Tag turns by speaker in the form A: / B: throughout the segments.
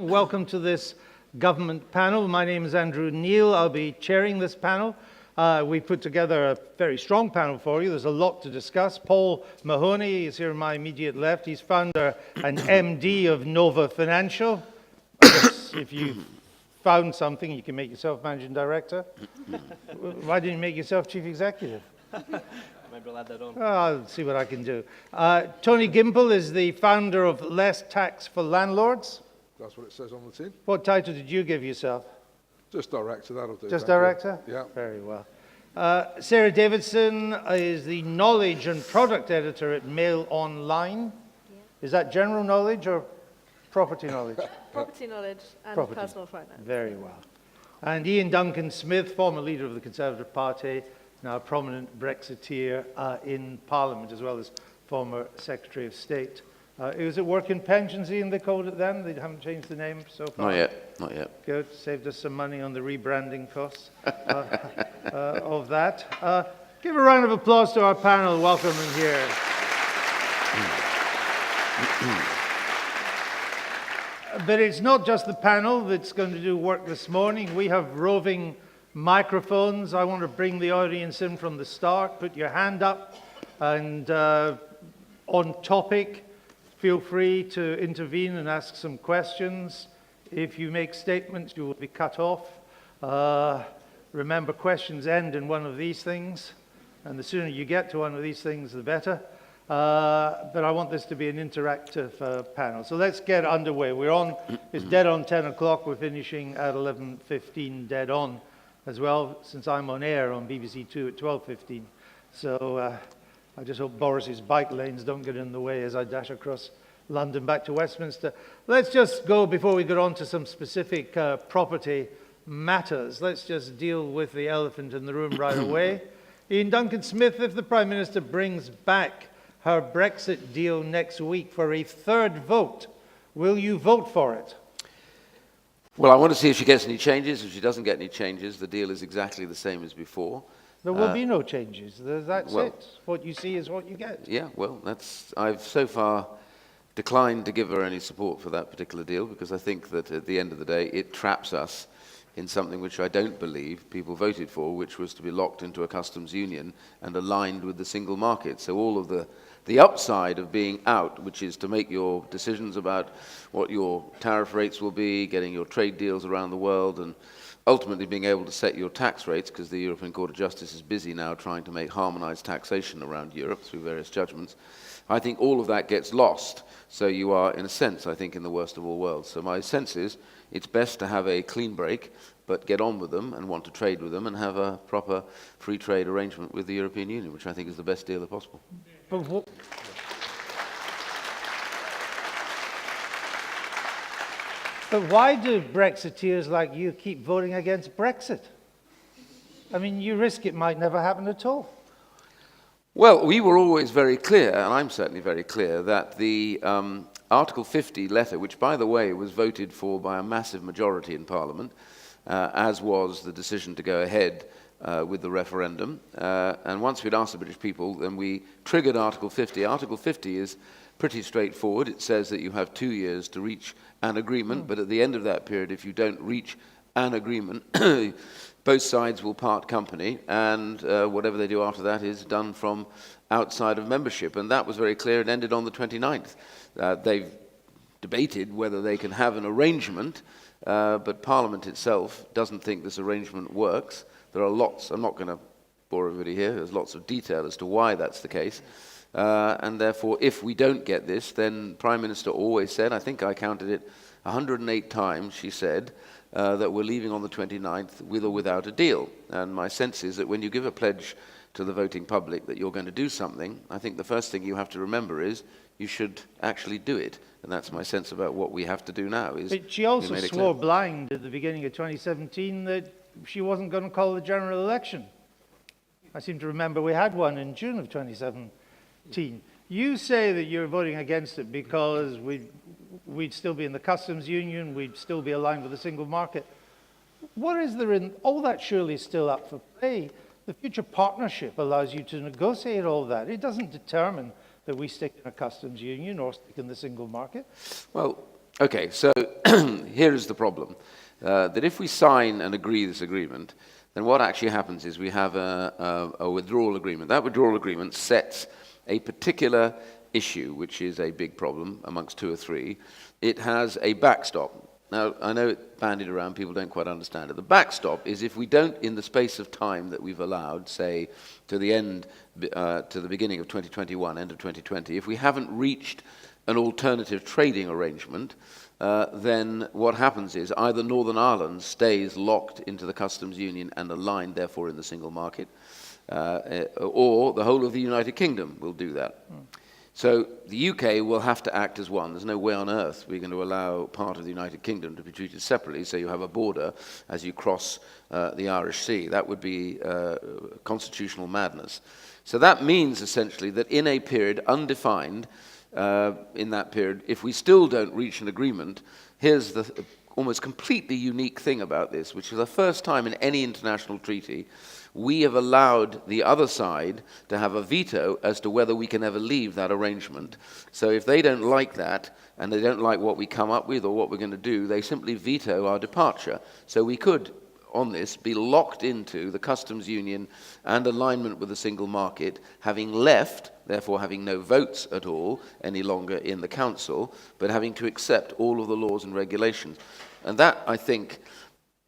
A: Welcome to this government panel. My name is Andrew Neil. I'll be chairing this panel. We put together a very strong panel for you. There's a lot to discuss. Paul Mahoney is here on my immediate left. He's founder and MD of Nova Financial. I guess if you found something, you can make yourself managing director. Why didn't you make yourself chief executive?
B: Maybe I'll add that on.
A: I'll see what I can do. Tony Gimble is the founder of Less Tax for Landlords.
C: That's what it says on the tin.
A: What title did you give yourself?
C: Just director, that'll do.
A: Just
C: thank you.
A: director?
C: Yeah.
A: Very well. Sarah Davidson is the knowledge and product editor at Mail Online.
D: Yeah.
A: Is that general knowledge or property knowledge?
D: Property knowledge and
A: Property.
D: personal finance.
A: Very well. And Ian Duncan Smith, former leader of the Conservative Party, now a prominent Brexiteer in Parliament, as well as former Secretary of State. Was it Work in Pensions, Ian, they called it then? They haven't changed the name so far?
E: Not yet, not yet.
A: Good, saved us some money on the rebranding costs of that. Give a round of applause to our panel. Welcome in here. But it's not just the panel that's going to do work this morning. We have roving microphones. I want to bring the audience in from the start. Put your hand up and on topic. Feel free to intervene and ask some questions. If you make statements, you will be cut off. Remember, questions end in one of these things, and the sooner you get to one of these things, the better. But I want this to be an interactive panel. So let's get underway. It's dead on 10 o'clock. We're finishing at 11:15 dead on as well, since I'm on air on BBC Two at 12:15. So I just hope Boris's bike lanes don't get in the way as I dash across London back to Westminster. Let's just go, before we get on to some specific property matters, let's just deal with the elephant in the room right away. Ian Duncan Smith, if the Prime Minister brings back her Brexit deal next week for a third vote, will you vote for it?
E: Well, I want to see if she gets any changes. If she doesn't get any changes, the deal is exactly the same as before.
A: There will be no changes. That's
E: well,
A: it. What you see is what you get.
E: Yeah, well, I've so far declined to give her any support for that particular deal because I think that at the end of the day, it traps us in something which I don't believe people voted for, which was to be locked into a customs union and aligned with the single market. So all of the upside of being out, which is to make your decisions about what your tariff rates will be, getting your trade deals around the world, and ultimately being able to set your tax rates, because the European Court of Justice is busy now trying to make harmonized taxation around Europe through various judgments. I think all of that gets lost. So you are, in a sense, I think, in the worst of all worlds. So my sense is it's best to have a clean break, but get on with them and want to trade with them and have a proper free trade arrangement with the European Union, which I think is the best deal possible.
A: But why do Brexiteers like you keep voting against Brexit? I mean, you risk it might never happen at all.
E: Well, we were always very clear, and I'm certainly very clear, that the Article 50 letter, which, by the way, was voted for by a massive majority in Parliament, as was the decision to go ahead with the referendum. And once we'd asked the British people, then we triggered Article 50. Article 50 is pretty straightforward. It says that you have 2 years to reach an agreement, but at the end of that period, if you don't reach an agreement, both sides will part company, and whatever they do after that is done from outside of membership. And that was very clear. It ended on the 29th. They've debated whether they can have an arrangement, but Parliament itself doesn't think this arrangement works. There are lots, I'm not going to bore everybody here, there's lots of detail as to why that's the case. And therefore, if we don't get this, then Prime Minister always said, I think I counted it 108 times, she said, that we're leaving on the 29th with or without a deal. And my sense is that when you give a pledge to the voting public that you're going to do something, I think the first thing you have to remember is you should actually do it. And that's my sense about what we have to do now.
A: But she also swore blind at the beginning of 2017 that she wasn't going to call the general election. I seem to remember we had one in June of 2017. You say that you're voting against it because we'd still be in the customs union, we'd still be aligned with the single market. What is there in all that? Surely is still up for play. The future partnership allows you to negotiate all that. It doesn't determine that we stick in a customs union or stick in the single market.
E: Well, Okay, so here is the problem. That if we sign and agree this agreement, then what actually happens is we have a withdrawal agreement. That withdrawal agreement sets a particular issue, which is a big problem amongst two or three. It has a backstop. Now, I know it's bandied around, people don't quite understand it. The backstop is if we don't, in the space of time that we've allowed, say, to the beginning of 2021, end of 2020, if we haven't reached an alternative trading arrangement, then what happens is either Northern Ireland stays locked into the customs union and aligned, therefore, in the single market, or the whole of the United Kingdom will do that. So the UK will have to act as one. There's no way on earth we're going to allow part of the United Kingdom to be treated separately, so you have a border as you cross the Irish Sea. That would be constitutional madness. So that means essentially that in a period undefined, in that period, if we still don't reach an agreement, here's the almost completely unique thing about this, which is the first time in any international treaty we have allowed the other side to have a veto as to whether we can ever leave that arrangement. So if they don't like that, and they don't like what we come up with or what we're going to do, they simply veto our departure. So we could, on this, be locked into the customs union and alignment with the single market, having left, therefore having no votes at all any longer in the council, but having to accept all of the laws and regulations. And that, I think,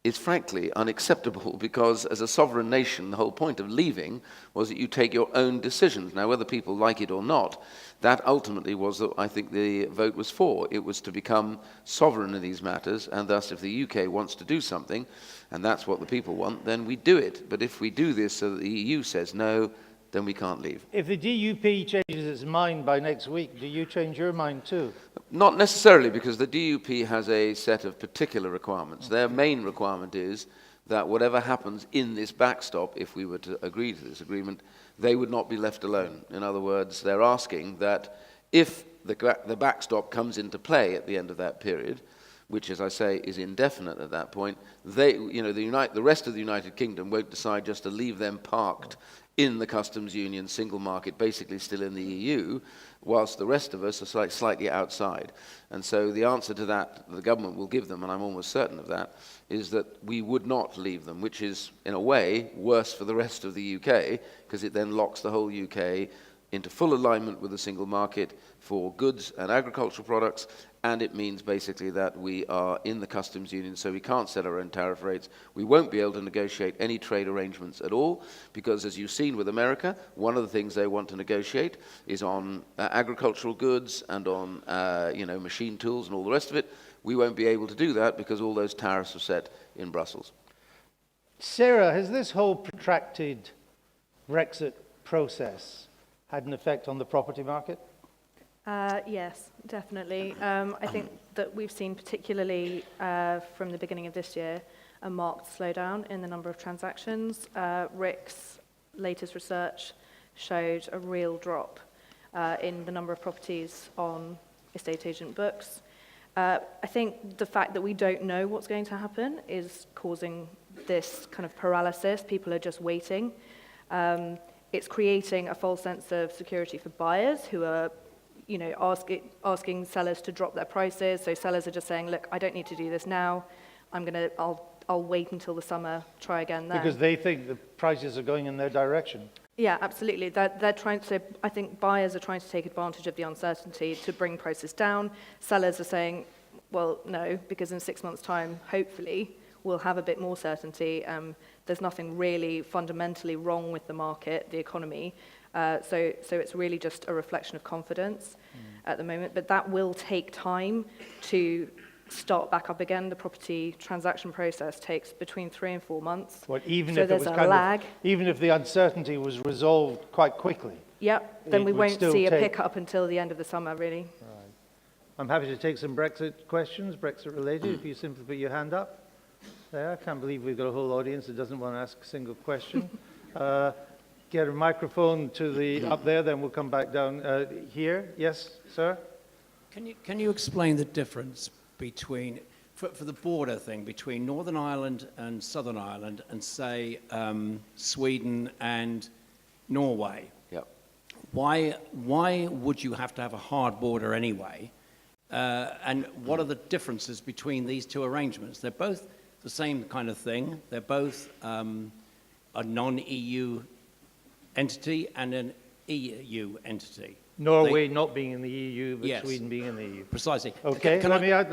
E: is frankly unacceptable, because as a sovereign nation, the whole point of leaving was that you take your own decisions. Now, whether people like it or not, that ultimately was what I think the vote was for. It was to become sovereign in these matters, and thus if the UK wants to do something, and that's what the people want, then we do it. But if we do this so that the EU says no, then we can't leave.
A: If the DUP changes its mind by next week, do you change your mind too?
E: Not necessarily, because the DUP has a set of particular requirements. Their main requirement is that whatever happens in this backstop, if we were to agree to this agreement, they would not be left alone. In other words, they're asking that if the backstop comes into play at the end of that period, which, as I say, is indefinite at that point, the rest of the United Kingdom won't decide just to leave them parked in the customs union, single market, basically still in the EU, whilst the rest of us are slightly outside. And so the answer to that the government will give them, and I'm almost certain of that, is that we would not leave them, which is, in a way, worse for the rest of the UK, because it then locks the whole UK into full alignment with the single market for goods and agricultural products, and it means basically that we are in the customs union, so we can't set our own tariff rates. We won't be able to negotiate any trade arrangements at all, because as you've seen with America, one of the things they want to negotiate is on agricultural goods and on machine tools and all the rest of it. We won't be able to do that because all those tariffs are set in Brussels.
A: Sarah, has this whole protracted Brexit process had an effect on the property market?
D: Yes, definitely. I think that we've seen, particularly from the beginning of this year, a marked slowdown in the number of transactions. Rick's latest research showed a real drop in the number of properties on estate agent books. I think the fact that we don't know what's going to happen is causing this kind of paralysis. People are just waiting. It's creating a false sense of security for buyers who are asking sellers to drop their prices. So sellers are just saying, look, I don't need to do this now. I'll wait until the summer, try again then.
A: Because they think the prices are going in their direction.
D: Yeah, absolutely. They're trying to, I think buyers are trying to take advantage of the uncertainty to bring prices down. Sellers are saying, well, no, because in 6 months' time, hopefully, we'll have a bit more certainty. There's nothing really fundamentally wrong with the market, the economy. So it's really just a reflection of confidence at the moment. But that will take time to start back up again. The property transaction process takes between 3 and 4 months.
A: Even
D: so
A: if
D: there's a lag.
A: Even if the uncertainty was resolved quite quickly?
D: Yep, then we
A: would
D: won't
A: still
D: see a
A: take-
D: pickup until the end of the summer, really.
A: Right. I'm happy to take some Brexit questions, Brexit related, if you simply put your hand up. There, I can't believe we've got a whole audience that doesn't want to ask a single question. Get a microphone to the up there, then we'll come back down here. Yes, sir?
F: Can you explain the difference between, for the border thing, between Northern Ireland and Southern Ireland and, say, Sweden and Norway?
E: Yep.
F: Why would you have to have a hard border anyway And what are the differences between these two arrangements? They're both the same kind of thing. They're both a non-EU entity and an EU entity.
A: Norway not being in the EU, but
F: Yes.
A: Sweden being in the EU.
F: Precisely.
A: Okay,
F: Can
A: let me add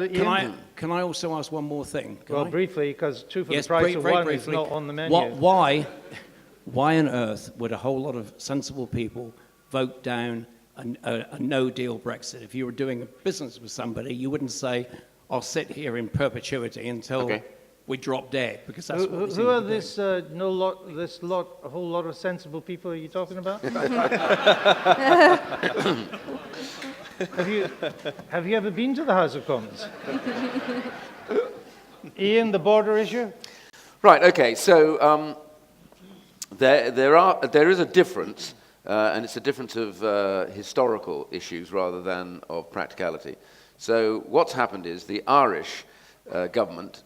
F: can I also ask one more thing? Can
A: Well,
F: I?
A: briefly, because two for
F: Yes,
A: the price
F: very
A: of one
F: briefly.
A: is not on the menu.
F: Why on earth would a whole lot of sensible people vote down a no-deal Brexit? If you were doing a business with somebody, you wouldn't say, "I'll sit here in perpetuity until
E: Okay.
F: we drop dead," because that's what we seem
A: Who are
F: to do.
A: this a whole lot of sensible people are you talking about? Have you ever been to the House of Commons? Ian, the border issue?
E: Right, okay, so there is a difference, and it's a difference of historical issues rather than of practicality. So what's happened is the Irish government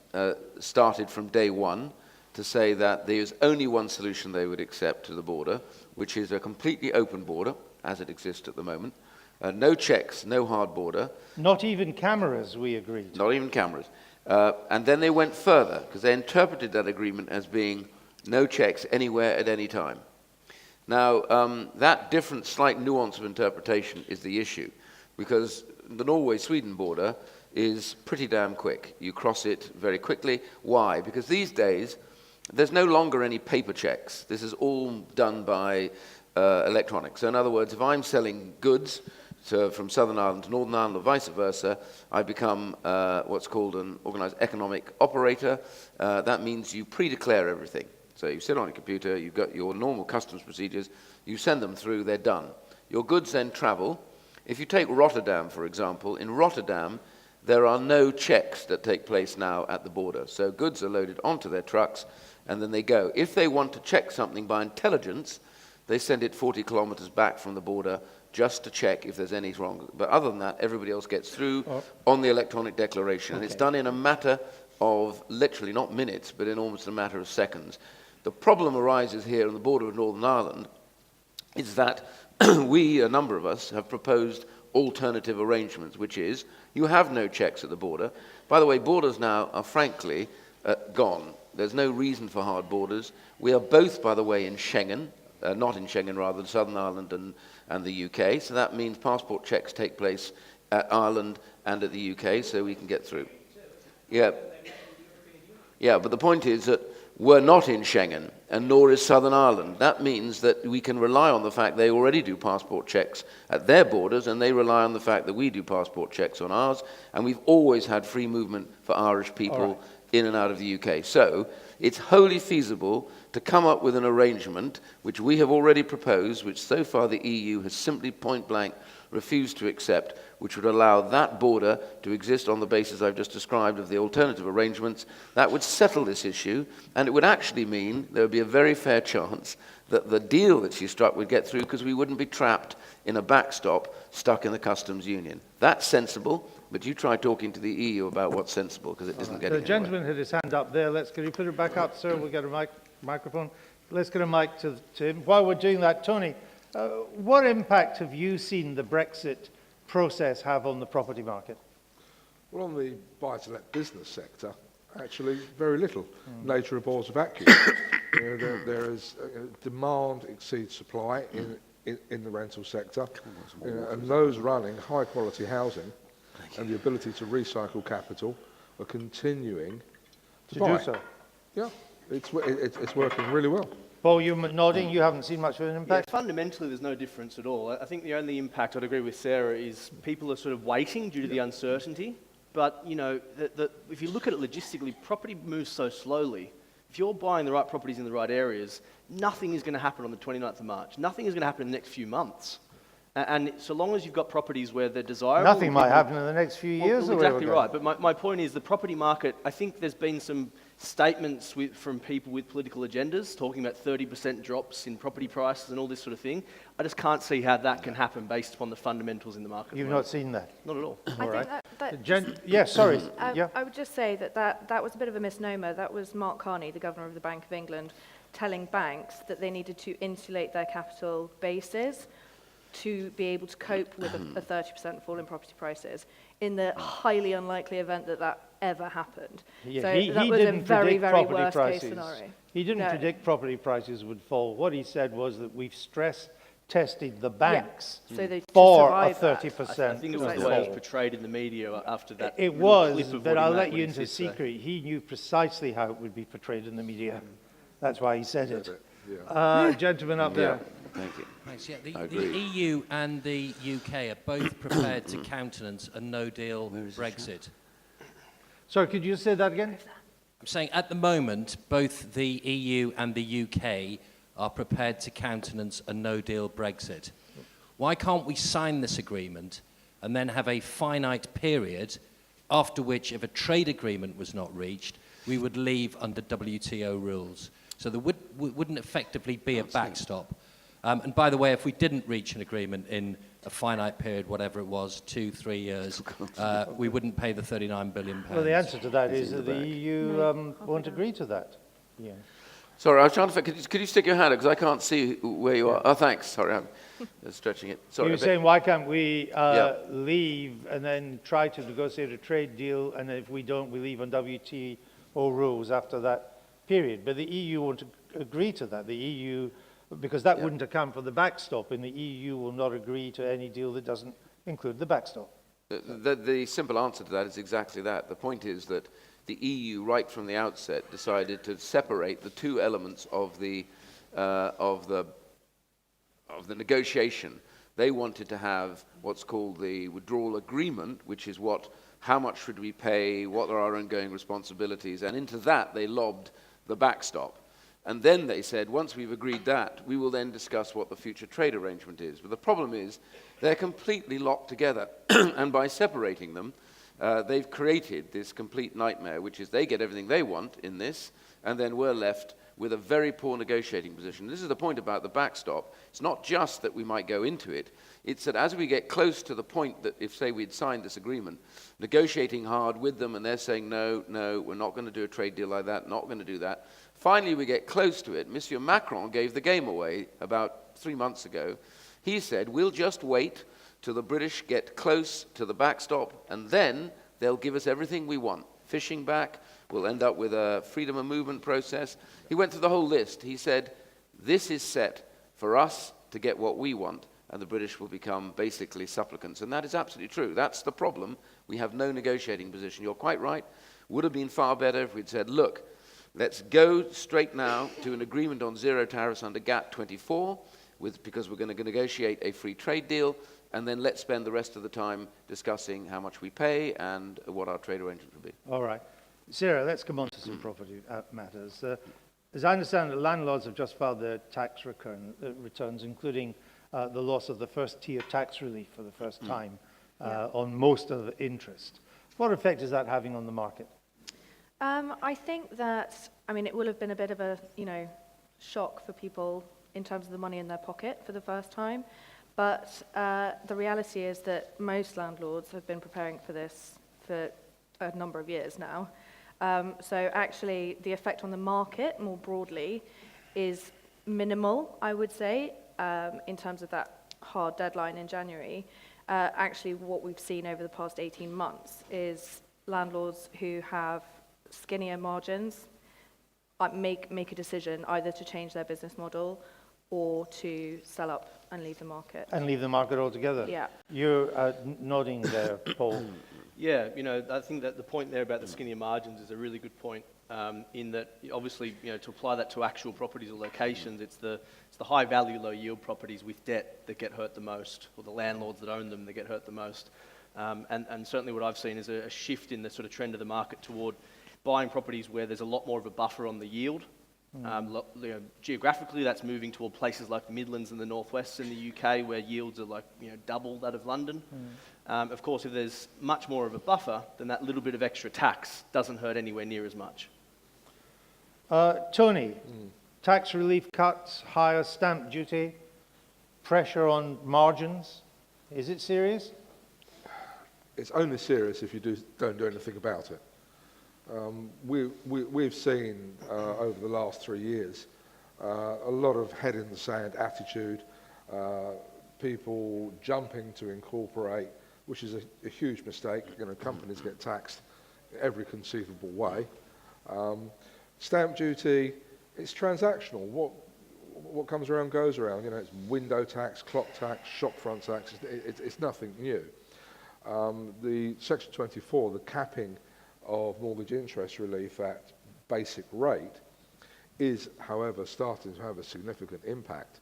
E: started from day one to say that there is only one solution they would accept to the border, which is a completely open border, as it exists at the moment. No checks, no hard border.
A: Not even cameras, we agreed.
E: Not even cameras. And then they went further, because they interpreted that agreement as being no checks anywhere at any time. Now, that different, slight nuance of interpretation is the issue, because the Norway-Sweden border is pretty damn quick. You cross it very quickly. Why? Because these days, there's no longer any paper checks. This is all done by electronics. So in other words, if I'm selling goods from Southern Ireland to Northern Ireland or vice versa, I become what's called an organized economic operator. That means you pre-declare everything. So you sit on a computer, you've got your normal customs procedures, you send them through, they're done. Your goods then travel. If you take Rotterdam, for example, in Rotterdam, there are no checks that take place now at the border. So goods are loaded onto their trucks, and then they go. If they want to check something by intelligence, they send it 40 kilometers back from the border just to check if there's anything wrong. But other than that, everybody else gets through on the electronic declaration. And it's done in a matter of literally not minutes, but in almost a matter of seconds. The problem arises here on the border of Northern Ireland is that we, a number of us, have proposed alternative arrangements, which is you have no checks at the border. By the way, borders now are frankly gone. There's no reason for hard borders. We are both, by the way, in Schengen, not in Schengen, rather, Southern Ireland and the UK. So that means passport checks take place at Ireland and at the UK, so we can get through. Yeah, but the point is that we're not in Schengen, and nor is Southern Ireland. That means that we can rely on the fact they already do passport checks at their borders, and they rely on the fact that we do passport checks on ours, and we've always had free movement for Irish people in and out of the UK. So it's wholly feasible to come up with an arrangement, which we have already proposed, which so far the EU has simply point-blank refused to accept, which would allow that border to exist on the basis I've just described of the alternative arrangements. That would settle this issue, and it would actually mean there would be a very fair chance that the deal that she struck would get through, because we wouldn't be trapped in a backstop stuck in the customs union. That's sensible, but you try talking to the EU about what's sensible, because it isn't getting
A: The gentleman had his hand up there. Can you put it back up, sir? We'll get a microphone. Let's get a mic to him. While we're doing that, Tony, what impact have you seen the Brexit process have on the property market?
C: Well, on the buy-to-let business sector, actually very little. Nature abhors a vacuum. There is demand exceeds supply in the rental sector, and those running high-quality housing and the ability to recycle capital are continuing to buy.
A: Do so.
C: Yeah, it's working really well.
A: Paul, you're nodding. You haven't seen much of an
B: Yeah,
A: impact?
B: fundamentally, there's no difference at all. I think the only impact, I'd agree with Sarah, is people are sort of waiting due to the uncertainty. But, you know, if you look at it logistically, property moves so slowly. If you're buying the right properties in the right areas, nothing is going to happen on the 29th of March. Nothing is going to happen in the next few months. And so long as you've got properties where they're desirable...
A: Nothing might happen in the next few years.
B: Well, exactly right. But my point is the property market, I think there's been some statements from people with political agendas talking about 30% drops in property prices and all this sort of thing. I just can't see how that can happen based upon the fundamentals in the market.
A: You've not seen that?
B: Not at all.
D: I think
A: Yes, sorry. Yeah.
D: I would just say that was a bit of a misnomer. That was Mark Carney, the Governor of the Bank of England, telling banks that they needed to insulate their capital bases to be able to cope with a 30% fall in property prices in the highly unlikely event that that ever happened.
A: Yeah,
D: so
A: he
D: that was
A: didn't
D: a very,
A: predict
D: very
A: property
D: worst
A: prices.
D: case scenario.
A: He didn't
D: No.
A: predict property prices would fall. What he said was that we've stress tested the banks
D: So they
A: for a
D: survived that.
A: 30%
B: I think it was
D: Right.
B: the way it was
A: fall.
B: portrayed in the media after that.
A: It
B: little
A: was,
B: clip of
A: but
B: what he
A: I'll
B: made
A: let
B: when
A: you
B: he
A: into a
B: did say.
A: secret. He knew precisely how it would be portrayed in the media. That's why he said it.
C: Yeah.
A: Gentleman up there.
E: Thank you.
G: Thanks. Yeah,
E: I
G: the
E: agree.
G: EU and the UK are both prepared to countenance a no-deal Brexit.
A: Sorry, could you say that again?
G: I'm saying at the moment, both the EU and the UK are prepared to countenance a no-deal Brexit. Why can't we sign this agreement and then have a finite period after which, if a trade agreement was not reached, we would leave under WTO rules? So there wouldn't effectively be a backstop. And by the way, if we didn't reach an agreement in a finite period, whatever it was, 2-3 years, we wouldn't pay the £39 billion.
A: Well, the answer to that is
E: in the
A: that the
E: back.
A: EU won't agree to that. Yeah.
E: Sorry, I was trying to. Could you stick your hand up because I can't see where you are? Oh, thanks. Sorry, I'm stretching it. Sorry.
A: You were
E: a bit.
A: saying, why can't we
E: Yeah.
A: leave and then try to negotiate a trade deal, and if we don't, we leave on WTO rules after that period? But the EU won't agree to that. The EU, because that wouldn't account for the backstop, and the EU will not agree to any deal that doesn't include the backstop.
E: The simple answer to that is exactly that. The point is that the EU, right from the outset, decided to separate the two elements of the negotiation. They wanted to have what's called the withdrawal agreement, which is how much should we pay, what are our ongoing responsibilities, and into that they lobbed the backstop. And then they said, once we've agreed that, we will then discuss what the future trade arrangement is. But the problem is, they're completely locked together. And by separating them, they've created this complete nightmare, which is they get everything they want in this, and then we're left with a very poor negotiating position. This is the point about the backstop. It's not just that we might go into it. It's that as we get close to the point that if, say, we'd signed this agreement, negotiating hard with them, and they're saying, no, we're not going to do a trade deal like that, not going to do that. Finally, we get close to it. Monsieur Macron gave the game away about 3 months ago. He said, we'll just wait till the British get close to the backstop, and then they'll give us everything we want. Fishing back, we'll end up with a freedom of movement process. He went through the whole list. He said, this is set for us to get what we want, and the British will become basically supplicants. And that is absolutely true. That's the problem. We have no negotiating position. You're quite right. Would have been far better if we'd said, look, let's go straight now to an agreement on zero tariffs under GATT 24, because we're going to negotiate a free trade deal, and then let's spend the rest of the time discussing how much we pay and what our trade arrangement will be.
A: All right. Sarah, let's come on to some property matters. As I understand it, landlords have just filed their tax returns, including the loss of the first-tier tax relief for the first time on most of the interest. What effect is that having on the market?
D: I think that, it will have been a bit of a, shock for people in terms of the money in their pocket for the first time. But the reality is that most landlords have been preparing for this for a number of years now. So actually, the effect on the market more broadly is minimal, I would say, in terms of that hard deadline in January. Actually, what we've seen over the past 18 months is landlords who have skinnier margins make a decision either to change their business model or to sell up and leave the market.
A: And leave the market altogether?
D: Yeah.
A: You're nodding there, Paul.
B: Yeah, I think that the point there about the skinnier margins is a really good point, in that obviously, to apply that to actual properties or locations, it's the high value, low yield properties with debt that get hurt the most, or the landlords that own them that get hurt the most. And certainly what I've seen is a shift in the sort of trend of the market toward buying properties where there's a lot more of a buffer on the yield. Geographically, that's moving toward places like the Midlands and the Northwest in the UK, where yields are double that of London. Of course, if there's much more of a buffer, then that little bit of extra tax doesn't hurt anywhere near as much.
A: Tony, tax relief cuts, higher stamp duty, pressure on margins. Is it serious?
C: It's only serious if you don't do anything about it. We've seen over the last 3 years a lot of head in the sand attitude, people jumping to incorporate, which is a huge mistake. Companies get taxed every conceivable way. Stamp duty, it's transactional. What comes around goes around. It's window tax, clock tax, shop front tax. It's nothing new. The Section 24, the capping of mortgage interest relief at basic rate, is, however, starting to have a significant impact.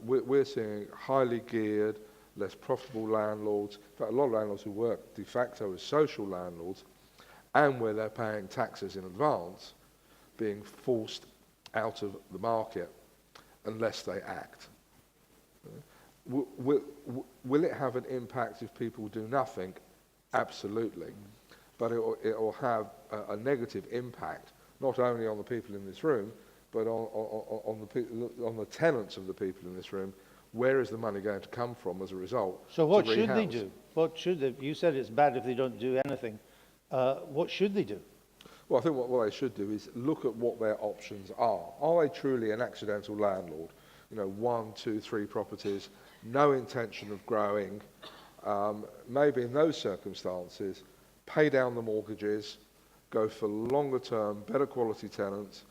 C: We're seeing highly geared, less profitable landlords, in fact, a lot of landlords who work de facto as social landlords, and where they're paying taxes in advance, being forced out of the market unless they act. Will it have an impact if people do nothing? Absolutely. But it will have a negative impact, not only on the people in this room, but on the tenants of the people in this room. Where is the money going to come from as a result?
A: So what should they do? You said it's bad if they don't do anything. What should they do?
C: Well, I think what they should do is look at what their options are. Are they truly an accidental landlord? 1, 2, 3 properties, no intention of growing. Maybe in those circumstances, pay down the mortgages, go for longer term, better quality tenants,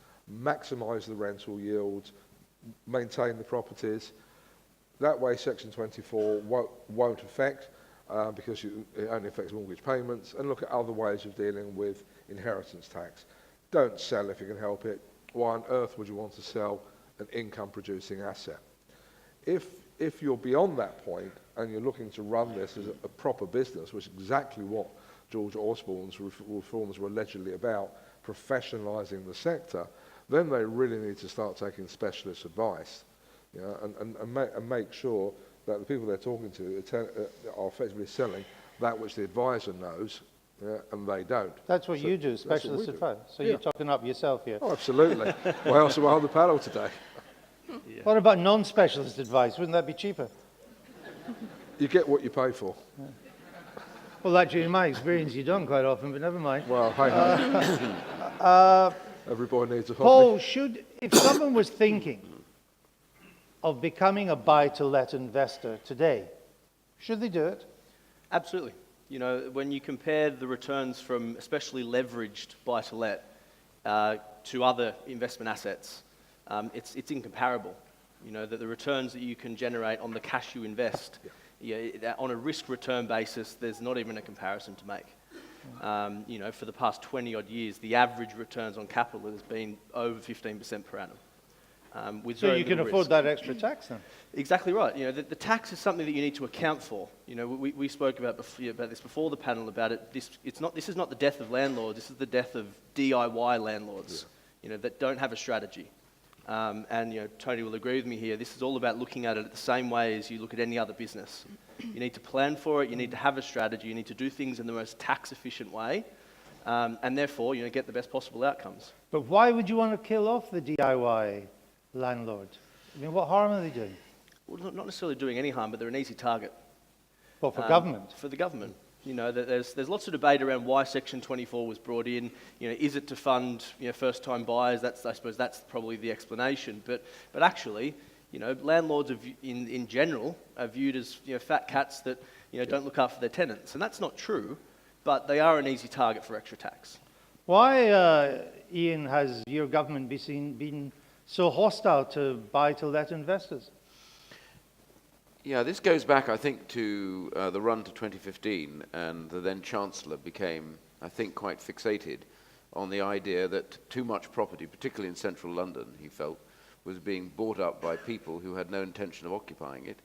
C: maximise the rental yields, maintain the properties. That way Section 24 won't affect, because it only affects mortgage payments, and look at other ways of dealing with inheritance tax. Don't sell if you can help it. Why on earth would you want to sell an income-producing asset? If you're beyond that point and you're looking to run this as a proper business, which is exactly what George Osborne's reforms were allegedly about, professionalising the sector, then they really need to start taking specialist advice, and make sure that the people they're talking to are effectively selling that which the advisor knows, and they don't.
A: That's what you do, specialist advice. So you're talking up yourself here.
C: Oh, absolutely. Why else am I on the panel today?
A: Yeah. What about non-specialist advice? Wouldn't that be cheaper?
C: You get what you pay for.
A: Yeah. Well, actually, in my experience, you don't quite often, but never mind.
C: Well, hey, every boy needs a hobby.
A: Paul, if someone was thinking of becoming a buy-to-let investor today, should they do it?
B: Absolutely. When you compare the returns from especially leveraged buy-to-let to other investment assets, it's incomparable. That the returns that you can generate on the cash you invest, on a risk-return basis, there's not even a comparison to make. For the past 20-odd years, the average returns on capital has been over 15% per annum.
A: So you can afford that extra tax then?
B: Exactly right. The tax is something that you need to account for. We spoke about this before the panel about it. This is not the death of landlords. This is the death of DIY landlords. That don't have a strategy. And Tony will agree with me here. This is all about looking at it the same way as you look at any other business. You need to plan for it. You need to have a strategy. You need to do things in the most tax-efficient way, and therefore, get the best possible outcomes.
A: But why would you want to kill off the DIY landlord? What harm are they doing?
B: Well, not necessarily doing any harm, but they're an easy target.
A: Well, for government?
B: For the government. There's lots of debate around why Section 24 was brought in. Is it to fund first-time buyers? I suppose that's probably the explanation. But actually, landlords in general are viewed as fat cats that don't look after their tenants, and that's not true. But they are an easy target for extra tax.
A: Why, Ian, has your government been so hostile to buy-to-let investors?
E: Yeah, this goes back, I think, to the run to 2015, and the then Chancellor became, I think, quite fixated on the idea that too much property, particularly in central London, he felt, was being bought up by people who had no intention of occupying it,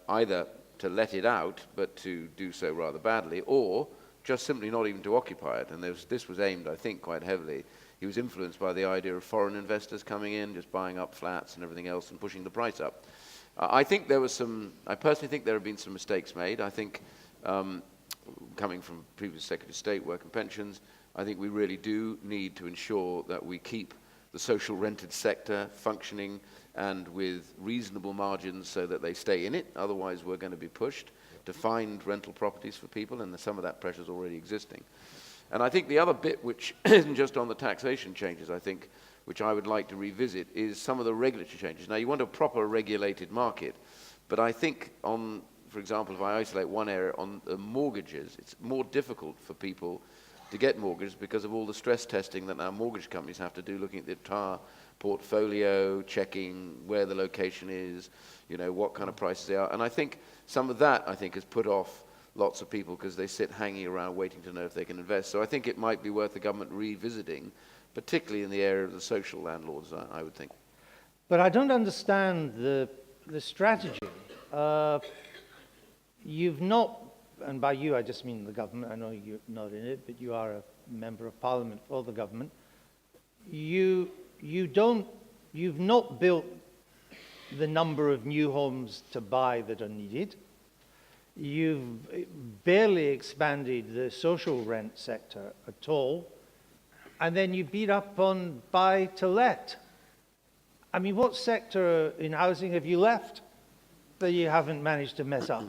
E: either to let it out, but to do so rather badly, or just simply not even to occupy it. And this was aimed, I think, quite heavily. He was influenced by the idea of foreign investors coming in, just buying up flats and everything else and pushing the price up. I personally think there have been some mistakes made. I think, coming from previous Secretary of State, Work and Pensions, I think we really do need to ensure that we keep the social rented sector functioning and with reasonable margins so that they stay in it. Otherwise, we're going to be pushed to find rental properties for people, and some of that pressure is already existing. And I think the other bit, which isn't just on the taxation changes, I think, which I would like to revisit, is some of the regulatory changes. Now, you want a proper regulated market, But I think on, for example, if I isolate one area on mortgages, it's more difficult for people to get mortgages because of all the stress testing that now mortgage companies have to do, looking at the entire portfolio, checking where the location is, what kind of prices they are. And I think some of that, has put off lots of people because they sit hanging around waiting to know if they can invest. So I think it might be worth the government revisiting, particularly in the area of the social landlords, I would think.
A: But I don't understand the strategy. You've not, and by you I just mean the government, I know you're not in it, but you are a member of parliament for the government. You've not built the number of new homes to buy that are needed. You've barely expanded the social rent sector at all. And then you beat up on buy to let. I mean, what sector in housing have you left that you haven't managed to mess up?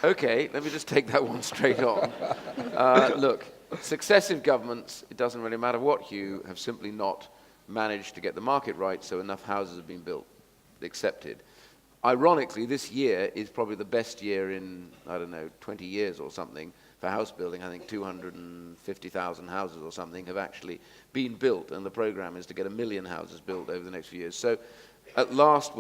E: Okay, let me just take that one straight on. Look, successive governments, it doesn't really matter what hue, have simply not managed to get the market right, so enough houses have been built, accepted. Ironically, this year is probably the best year in, 20 years or something for house building. I think 250,000 houses or something have actually been built, and the program is to get 1 million houses built over the next few years. So at last,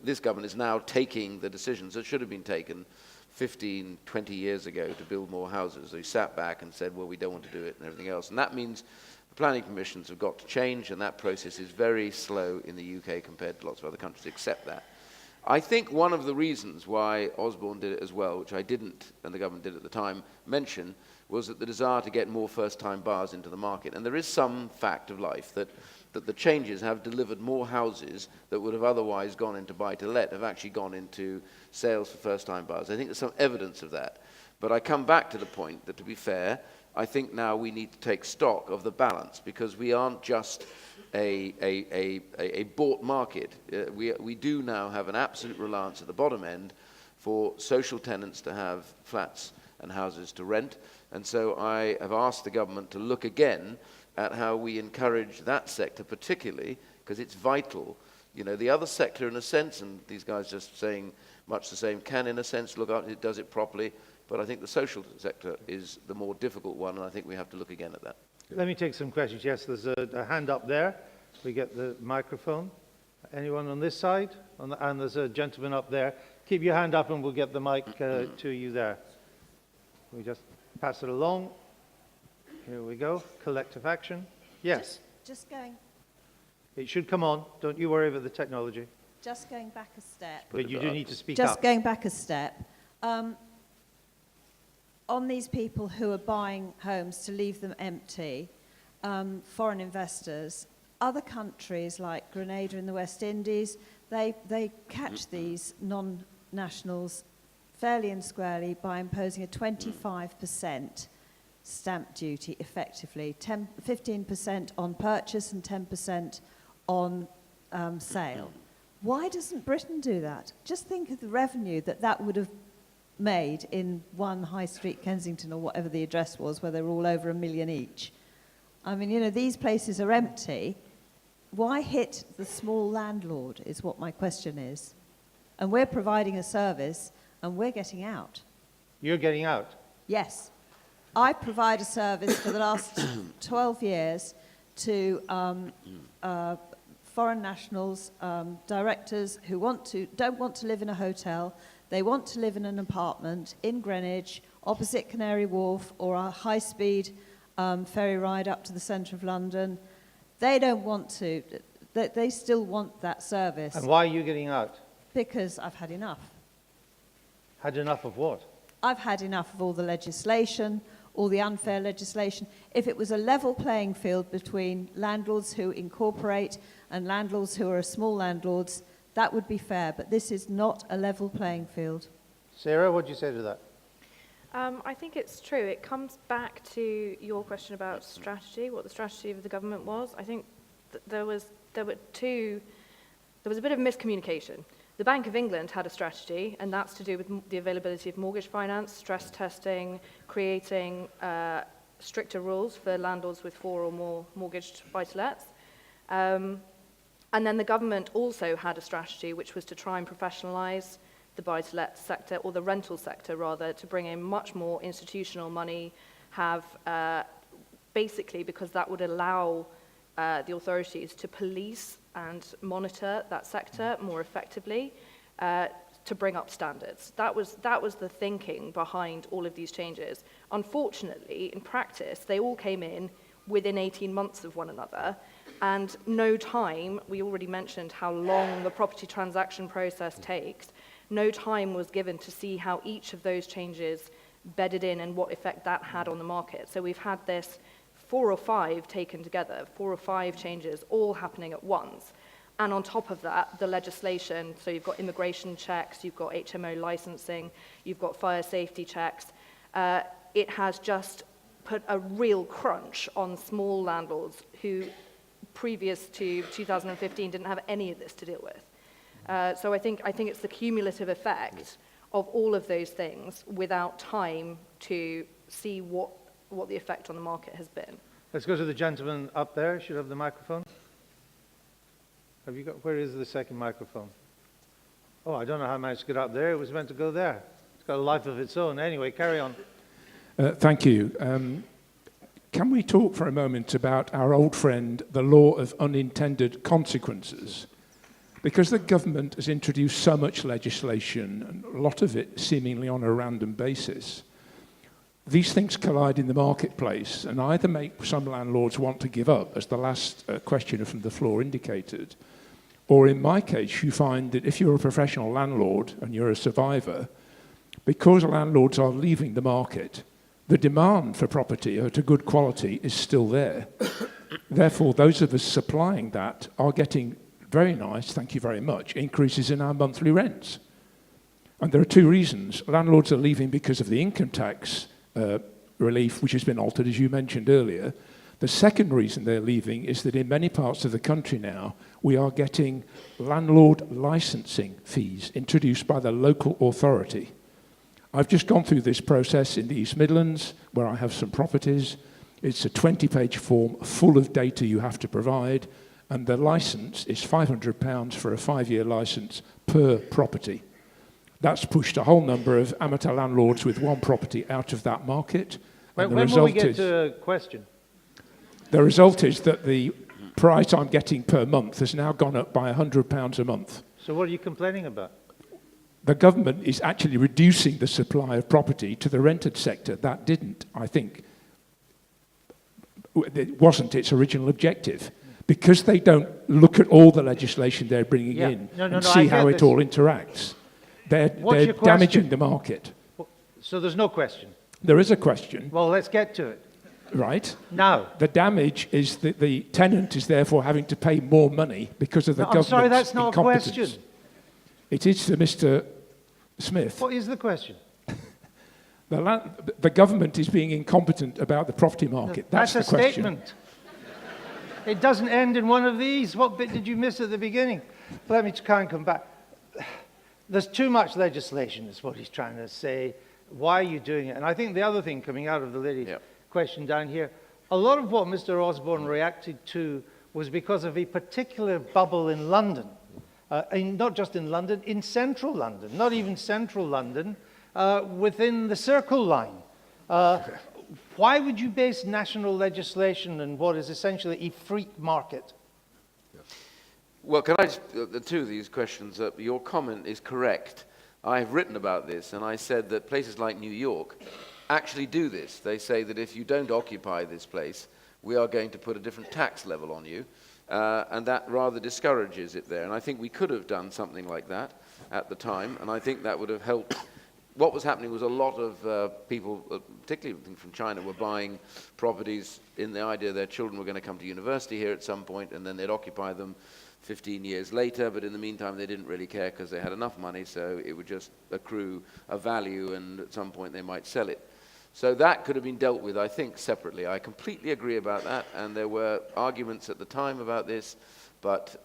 E: this government is now taking the decisions that should have been taken 15, 20 years ago to build more houses. They sat back and said, well, we don't want to do it and everything else. And that means the planning permissions have got to change, and that process is very slow in the UK compared to lots of other countries, except that. I think one of the reasons why Osborne did it as well, which I didn't, and the government did at the time, mention, was that the desire to get more first-time buyers into the market. And there is some fact of life that the changes have delivered more houses that would have otherwise gone into buy-to-let, have actually gone into sales for first-time buyers. I think there's some evidence of that. But I come back to the point that, to be fair, I think now we need to take stock of the balance, because we aren't just a bought market. We do now have an absolute reliance at the bottom end for social tenants to have flats and houses to rent. And so I have asked the government to look again at how we encourage that sector particularly, because it's vital. The other sector, in a sense, and these guys just saying much the same, can in a sense look at it, does it properly, but I think the social sector is the more difficult one, and I think we have to look again at that.
A: Let me take some questions. Yes, there's a hand up there. We get the microphone. Anyone on this side? And there's a gentleman up there. Keep your hand up and we'll get the mic to you there. We just pass it along. Here we go. Collective action. Yes.
H: Just going.
A: It should come on. Don't you worry about the technology.
H: Just going back a step.
A: But you do need to speak
H: Just
A: up.
H: going back a step. On these people who are buying homes to leave them empty, foreign investors, other countries like Grenada in the West Indies, they catch these non-nationals fairly and squarely by imposing a 25% stamp duty effectively, 15% on purchase and 10% on sale. Why doesn't Britain do that? Just think of the revenue that would have made in one High Street, Kensington, or whatever the address was, where they were all over $1 million each. I mean, these places are empty. Why hit the small landlord is what my question is. And we're providing a service, and we're getting out.
A: You're getting out?
H: Yes. I provide a service for the last 12 years to foreign nationals, directors who don't want to live in a hotel. They want to live in an apartment in Greenwich, opposite Canary Wharf, or a high-speed ferry ride up to the centre of London. They don't want to. They still want that service.
A: And why are you getting out?
H: Because I've had enough.
A: Had enough of what?
H: I've had enough of all the legislation, all the unfair legislation. If it was a level playing field between landlords who incorporate and landlords who are small landlords, that would be fair, but this is not a level playing field.
A: Sarah, what do you say to that?
D: I think it's true. It comes back to your question about strategy, what the strategy of the government was. I think there was a bit of miscommunication. The Bank of England had a strategy, and that's to do with the availability of mortgage finance, stress testing, creating stricter rules for landlords with 4 or more mortgaged buy-to-lets. And then the government also had a strategy which was to try and professionalise the buy-to-let sector, or the rental sector rather, to bring in much more institutional money, have basically, because that would allow the authorities to police and monitor that sector more effectively, to bring up standards. That was the thinking behind all of these changes. Unfortunately, in practice, they all came in within 18 months of one another, and no time, we already mentioned how long the property transaction process takes, no time was given to see how each of those changes bedded in and what effect that had on the market. So we've had this 4 or 5 taken together, 4 or 5 changes all happening at once. And on top of that, the legislation, so you've got immigration checks, you've got HMO licensing, you've got fire safety checks. It has just put a real crunch on small landlords who, previous to 2015, didn't have any of this to deal with. So I think it's the cumulative effect of all of those things without time to see what the effect on the market has been.
A: Let's go to the gentleman up there. You should have the microphone. Have you got, where is the second microphone? Oh, I don't know how I managed to get up there. It was meant to go there. It's got a life of its own. Anyway, carry on.
I: Thank you. Can we talk for a moment about our old friend, the law of unintended consequences? Because the government has introduced so much legislation, and a lot of it seemingly on a random basis, these things collide in the marketplace and either make some landlords want to give up, as the last questioner from the floor indicated, or in my case, you find that if you're a professional landlord and you're a survivor, because landlords are leaving the market, the demand for property at a good quality is still there. Therefore, those of us supplying that are getting very nice, thank you very much, increases in our monthly rents. And there are 2 reasons. Landlords are leaving because of the income tax relief, which has been altered, as you mentioned earlier. The second reason they're leaving is that in many parts of the country now, we are getting landlord licensing fees introduced by the local authority. I've just gone through this process in the East Midlands, where I have some properties. It's a 20-page form full of data you have to provide, and the license is £500 for a 5-year license per property. That's pushed a whole number of amateur landlords with one property out of that market.
A: When will we get to a question?
I: The result is that the price I'm getting per month has now gone up by £100 a month.
A: So what are you complaining about?
I: The government is actually reducing the supply of property to the rented sector. That didn't, I think, it wasn't its original objective. Because they don't look at all the legislation they're bringing in and see how it all interacts. They're damaging the market.
A: So there's no question?
I: There is a question.
A: Well, let's get to it.
I: Right.
A: Now.
I: The damage is that the tenant is therefore having to pay more money because of the government's
A: I'm sorry, that's not a question.
I: It is to Mr. Smith.
A: What is the question?
I: The government is being incompetent about the property market. That's the question.
A: Statement. It doesn't end in one of these. What bit did you miss at the beginning? Let me try and come back. There's too much legislation, is what he's trying to say. Why are you doing it? And I think the other thing coming out of the lady's question down here, a lot of what Mr. Osborne reacted to was because of a particular bubble in London. Not just in London, in central London, not even central London, within the Circle Line. Why would you base national legislation on what is essentially a freak market?
E: Well, can I just, the 2 of these questions, your comment is correct. I've written about this, and I said that places like New York actually do this. They say that if you don't occupy this place, we are going to put a different tax level on you, and that rather discourages it there. And I think we could have done something like that at the time, and I think that would have helped. What was happening was a lot of people, particularly from China, were buying properties in the idea their children were going to come to university here at some point, and then they'd occupy them 15 years later, but in the meantime they didn't really care because they had enough money, so it would just accrue a value, and at some point they might sell it. So that could have been dealt with, I think, separately. I completely agree about that, and there were arguments at the time about this, but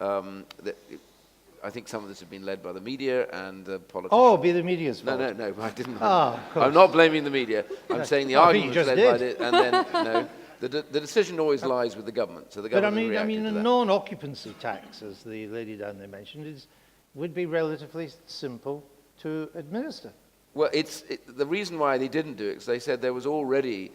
E: I think some of this has been led by the media and the politicians.
A: Oh, be the media's fault.
E: No, I didn't.
A: Ah, of course.
E: I'm not blaming the media. I'm saying the
A: Oh,
E: argument
A: you
E: was
A: just
E: led by
A: did.
E: the, and then, no, the decision always lies with the government. So the
A: But
E: government
A: I
E: reacted
A: mean,
E: to
A: a
E: that.
A: non-occupancy tax, as the lady down there mentioned, would be relatively simple to administer.
E: Well, the reason why they didn't do it is they said there was already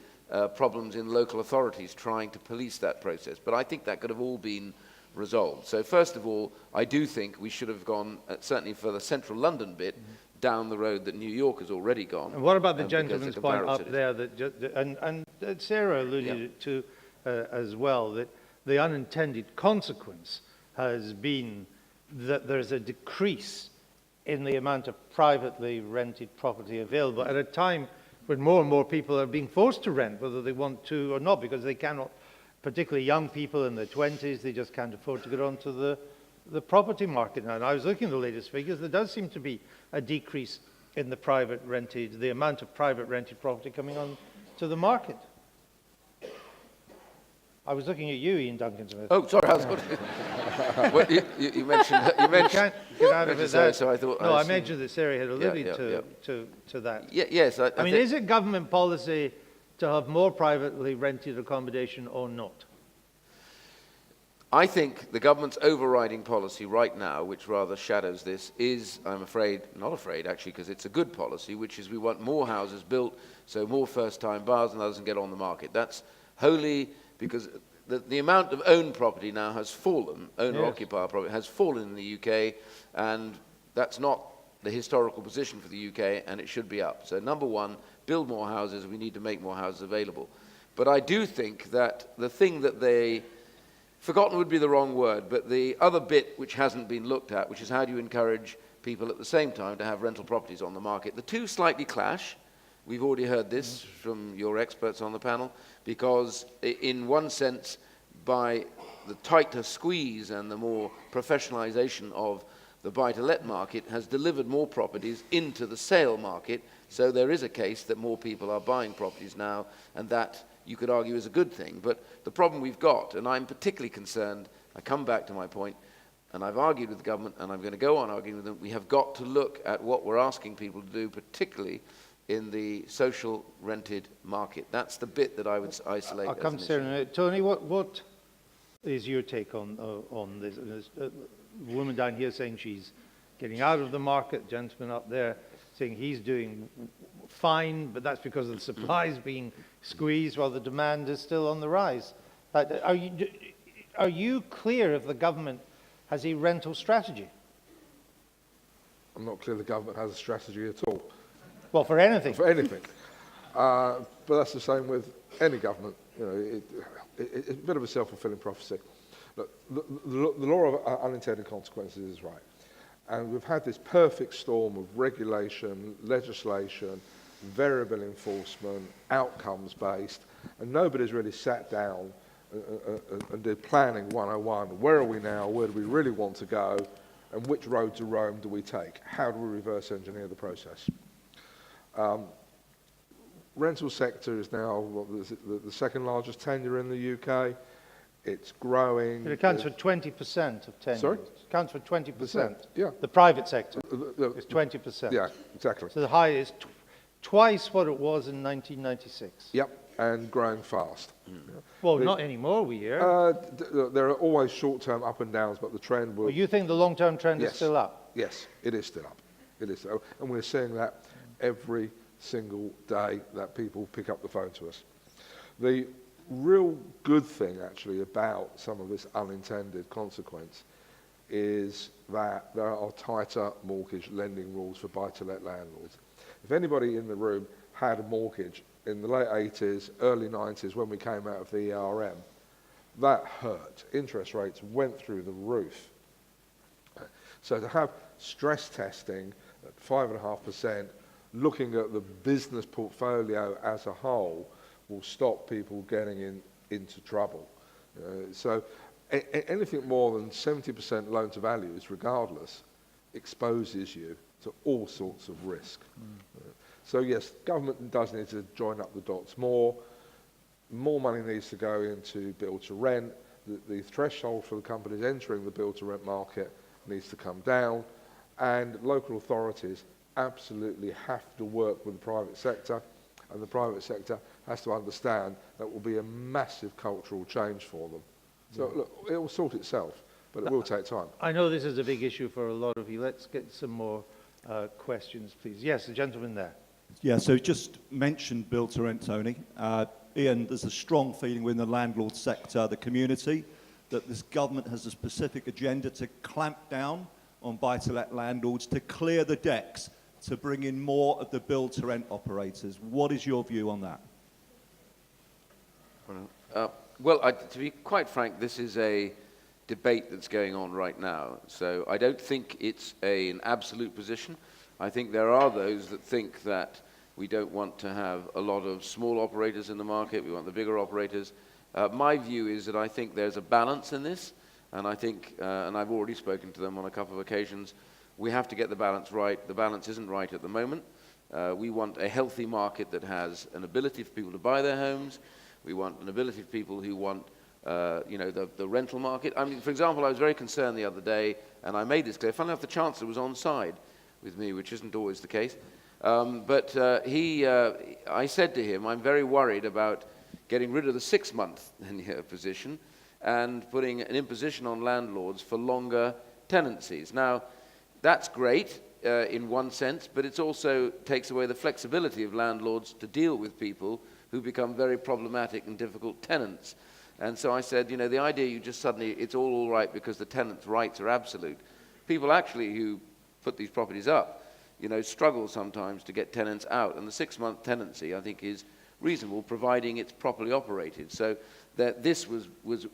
E: problems in local authorities trying to police that process. But I think that could have all been resolved. So first of all, I do think we should have gone, certainly for the central London bit, down the road that New York has already gone.
A: And what about the
E: because
A: gentleman's
E: the
A: point
E: comparative
A: up there, and Sarah alluded to as well, that the unintended consequence has been that there's a decrease in the amount of privately rented property available at a time when more and more people are being forced to rent, whether they want to or not, because they cannot, particularly young people in their 20s, they just can't afford to get onto the property market now. And I was looking at the latest figures. There does seem to be a decrease in the amount of private rented property coming on to the market. I was looking at you, Ian Duncan Smith.
E: Oh, sorry, I was going to... Well, you mentioned... You
A: You
E: mentioned
A: can't get out of it.
E: so I thought...
A: No, I
E: assumed-
A: mentioned that Sarah had alluded
E: yeah.
A: to that.
E: Yes,
A: I mean, is it government policy to have more privately rented accommodation or not?
E: I think the government's overriding policy right now, which rather shadows this, is, I'm afraid, not afraid actually, because it's a good policy, which is we want more houses built, so more first-time buyers and others can get on the market. That's wholly because the amount of owned property now has fallen, owner-occupier property has fallen in the UK, and that's not the historical position for the UK, and it should be up. So number one, build more houses, we need to make more houses available. But I do think that the thing that they... Forgotten would be the wrong word, but the other bit which hasn't been looked at, which is how do you encourage people at the same time to have rental properties on the market. The two slightly clash. We've already heard this from your experts on the panel, because in one sense, by the tighter squeeze and the more professionalization of the buy-to-let market has delivered more properties into the sale market, so there is a case that more people are buying properties now, and that you could argue is a good thing. But the problem we've got, and I'm particularly concerned, I come back to my point, and I've argued with the government, and I'm going to go on arguing with them, we have got to look at what we're asking people to do, particularly in the social rented market. That's the bit that I would isolate.
A: I'll come to Sarah in a minute. Tony, what is your take on this? There's a woman down here saying she's getting out of the market, gentleman up there saying he's doing fine, but that's because of the supplies being squeezed while the demand is still on the rise. Are you clear if the government has a rental strategy?
C: I'm not clear the government has a strategy at all.
A: Well, for anything.
C: For anything. But that's the same with any government. You know, it's a bit of a self-fulfilling prophecy. Look, the law of unintended consequences is right. And we've had this perfect storm of regulation, legislation, variable enforcement, outcomes-based, and nobody's really sat down and did planning 101. Where are we now? Where do we really want to go? And which road to Rome do we take? How do we reverse engineer the process? Rental sector is now the second largest tenure in the UK. It's growing.
A: It accounts for 20% of tenures.
C: Sorry?
A: It accounts for 20%.
C: Yeah.
A: The private sector is 20%.
C: Yeah, exactly.
A: So the high is twice what it was in 1996.
C: Yep, and growing fast. Yeah.
A: Well, not anymore, we hear.
C: There are always short-term up and downs, but the trend will...
A: Well, you think the long-term trend is
C: Yes.
A: still up?
C: Yes, it is still up. It is. And we're seeing that every single day that people pick up the phone to us. The real good thing, actually, about some of this unintended consequence is that there are tighter mortgage lending rules for buy-to-let landlords. If anybody in the room had a mortgage in the late 80s, early 90s, when we came out of the ERM, that hurt. Interest rates went through the roof. So to have stress testing at 5.5%, looking at the business portfolio as a whole, will stop people getting into trouble. So anything more than 70% loan to values, regardless, exposes you to all sorts of risk. So yes, government does need to join up the dots more. More money needs to go into build to rent. The threshold for the companies entering the build to rent market needs to come down, and local authorities absolutely have to work with the private sector, and the private sector has to understand that will be a massive cultural change for them. So look, it will sort itself, but it will take time.
A: I know this is a big issue for a lot of you. Let's get some more questions, please. Yes, the gentleman there.
J: Yeah, so just mentioned build to rent, Tony. Ian, there's a strong feeling within the landlord sector, the community, that this government has a specific agenda to clamp down on buy-to-let landlords, to clear the decks, to bring in more of the build to rent operators. What is your view on that?
E: To be quite frank, this is a debate that's going on right now. So I don't think it's an absolute position. I think there are those that think that we don't want to have a lot of small operators in the market. We want the bigger operators. My view is that I think there's a balance in this. And I think, and I've already spoken to them on a couple of occasions, we have to get the balance right. The balance isn't right at the moment. We want a healthy market that has an ability for people to buy their homes. We want an ability for people who want, the rental market. I mean, for example, I was very concerned the other day, and I made this clear. Funnily enough, the Chancellor was on side with me, which isn't always the case. I said to him, I'm very worried about getting rid of the 6-month position and putting an imposition on landlords for longer tenancies. Now, that's great in one sense, but it also takes away the flexibility of landlords to deal with people who become very problematic and difficult tenants. And so I said, the idea you just suddenly, it's all right because the tenant's rights are absolute. People actually who put these properties up, struggle sometimes to get tenants out. And the 6-month tenancy, I think, is reasonable, providing it's properly operated. So that this was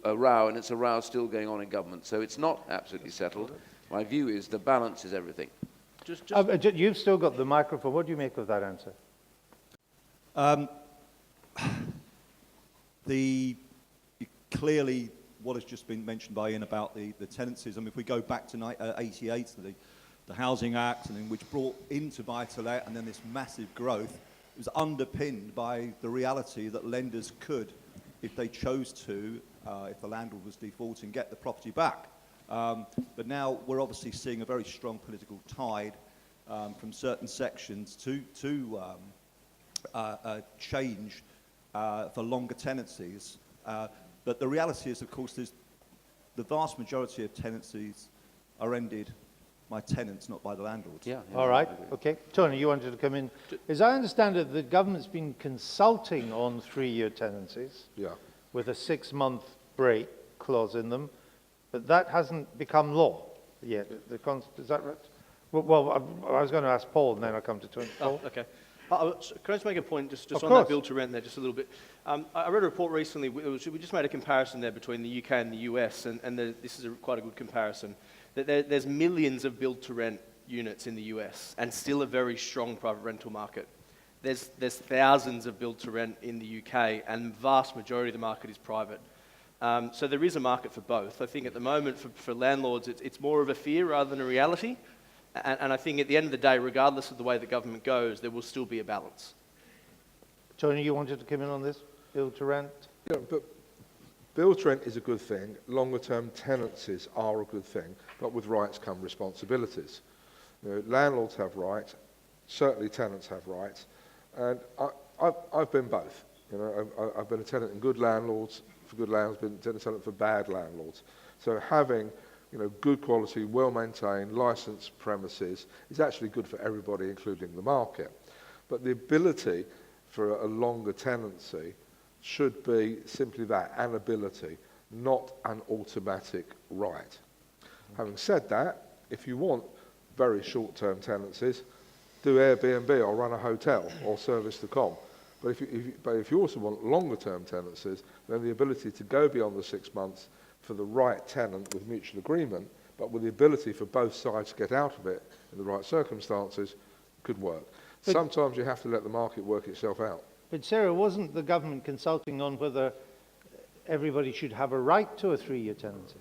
E: a row, and it's a row still going on in government. So it's not absolutely settled. My view is the balance is everything.
A: You've still got the microphone. What do you make of that answer?
J: Clearly, what has just been mentioned by Ian about the tenancies, I mean, if we go back to 88, the Housing Act, and then which brought into buy-to-let, and then this massive growth, it was underpinned by the reality that lenders could, if they chose to, if the landlord was defaulting, get the property back. But now we're obviously seeing a very strong political tide from certain sections to change for longer tenancies. But the reality is, of course, the vast majority of tenancies are ended by tenants, not by the landlords.
E: Yeah.
A: All right. Okay. Tony, you wanted to come in. As I understand it, the government's been consulting on 3-year tenancies.
C: Yeah.
A: With a 6-month break clause in them, but that hasn't become law yet. Is that right? Well, I was going to ask Paul, and then I'll come to Tony. Paul?
B: Oh, okay. Can I just make a point just
A: Of
B: on
A: course.
B: that build to rent there, just a little bit? I read a report recently. We just made a comparison there between the UK and the US, and this is quite a good comparison. That there's millions of build to rent units in the US, and still a very strong private rental market. There's thousands of build to rent in the UK, and the vast majority of the market is private. So there is a market for both. I think at the moment for landlords, it's more of a fear rather than a reality. And I think at the end of the day, regardless of the way the government goes, there will still be a balance.
A: Tony, you wanted to come in on this, build to rent?
C: Yeah, but build to rent is a good thing. Longer term tenancies are a good thing, but with rights come responsibilities. Landlords have rights, certainly tenants have rights, and I've been both. I've been a tenant in good landlords, for good landlords, been a tenant for bad landlords. So having good quality, well-maintained, licensed premises is actually good for everybody, including the market. But the ability for a longer tenancy should be simply that, an ability, not an automatic right. Having said that, if you want very short-term tenancies, do Airbnb or run a hotel or service the com. But if you also want longer-term tenancies, then the ability to go beyond the 6 months for the right tenant with mutual agreement, but with the ability for both sides to get out of it in the right circumstances, could work.
A: But
C: sometimes you have to let the market work itself out.
A: But Sarah, wasn't the government consulting on whether everybody should have a right to a 3-year tenancy?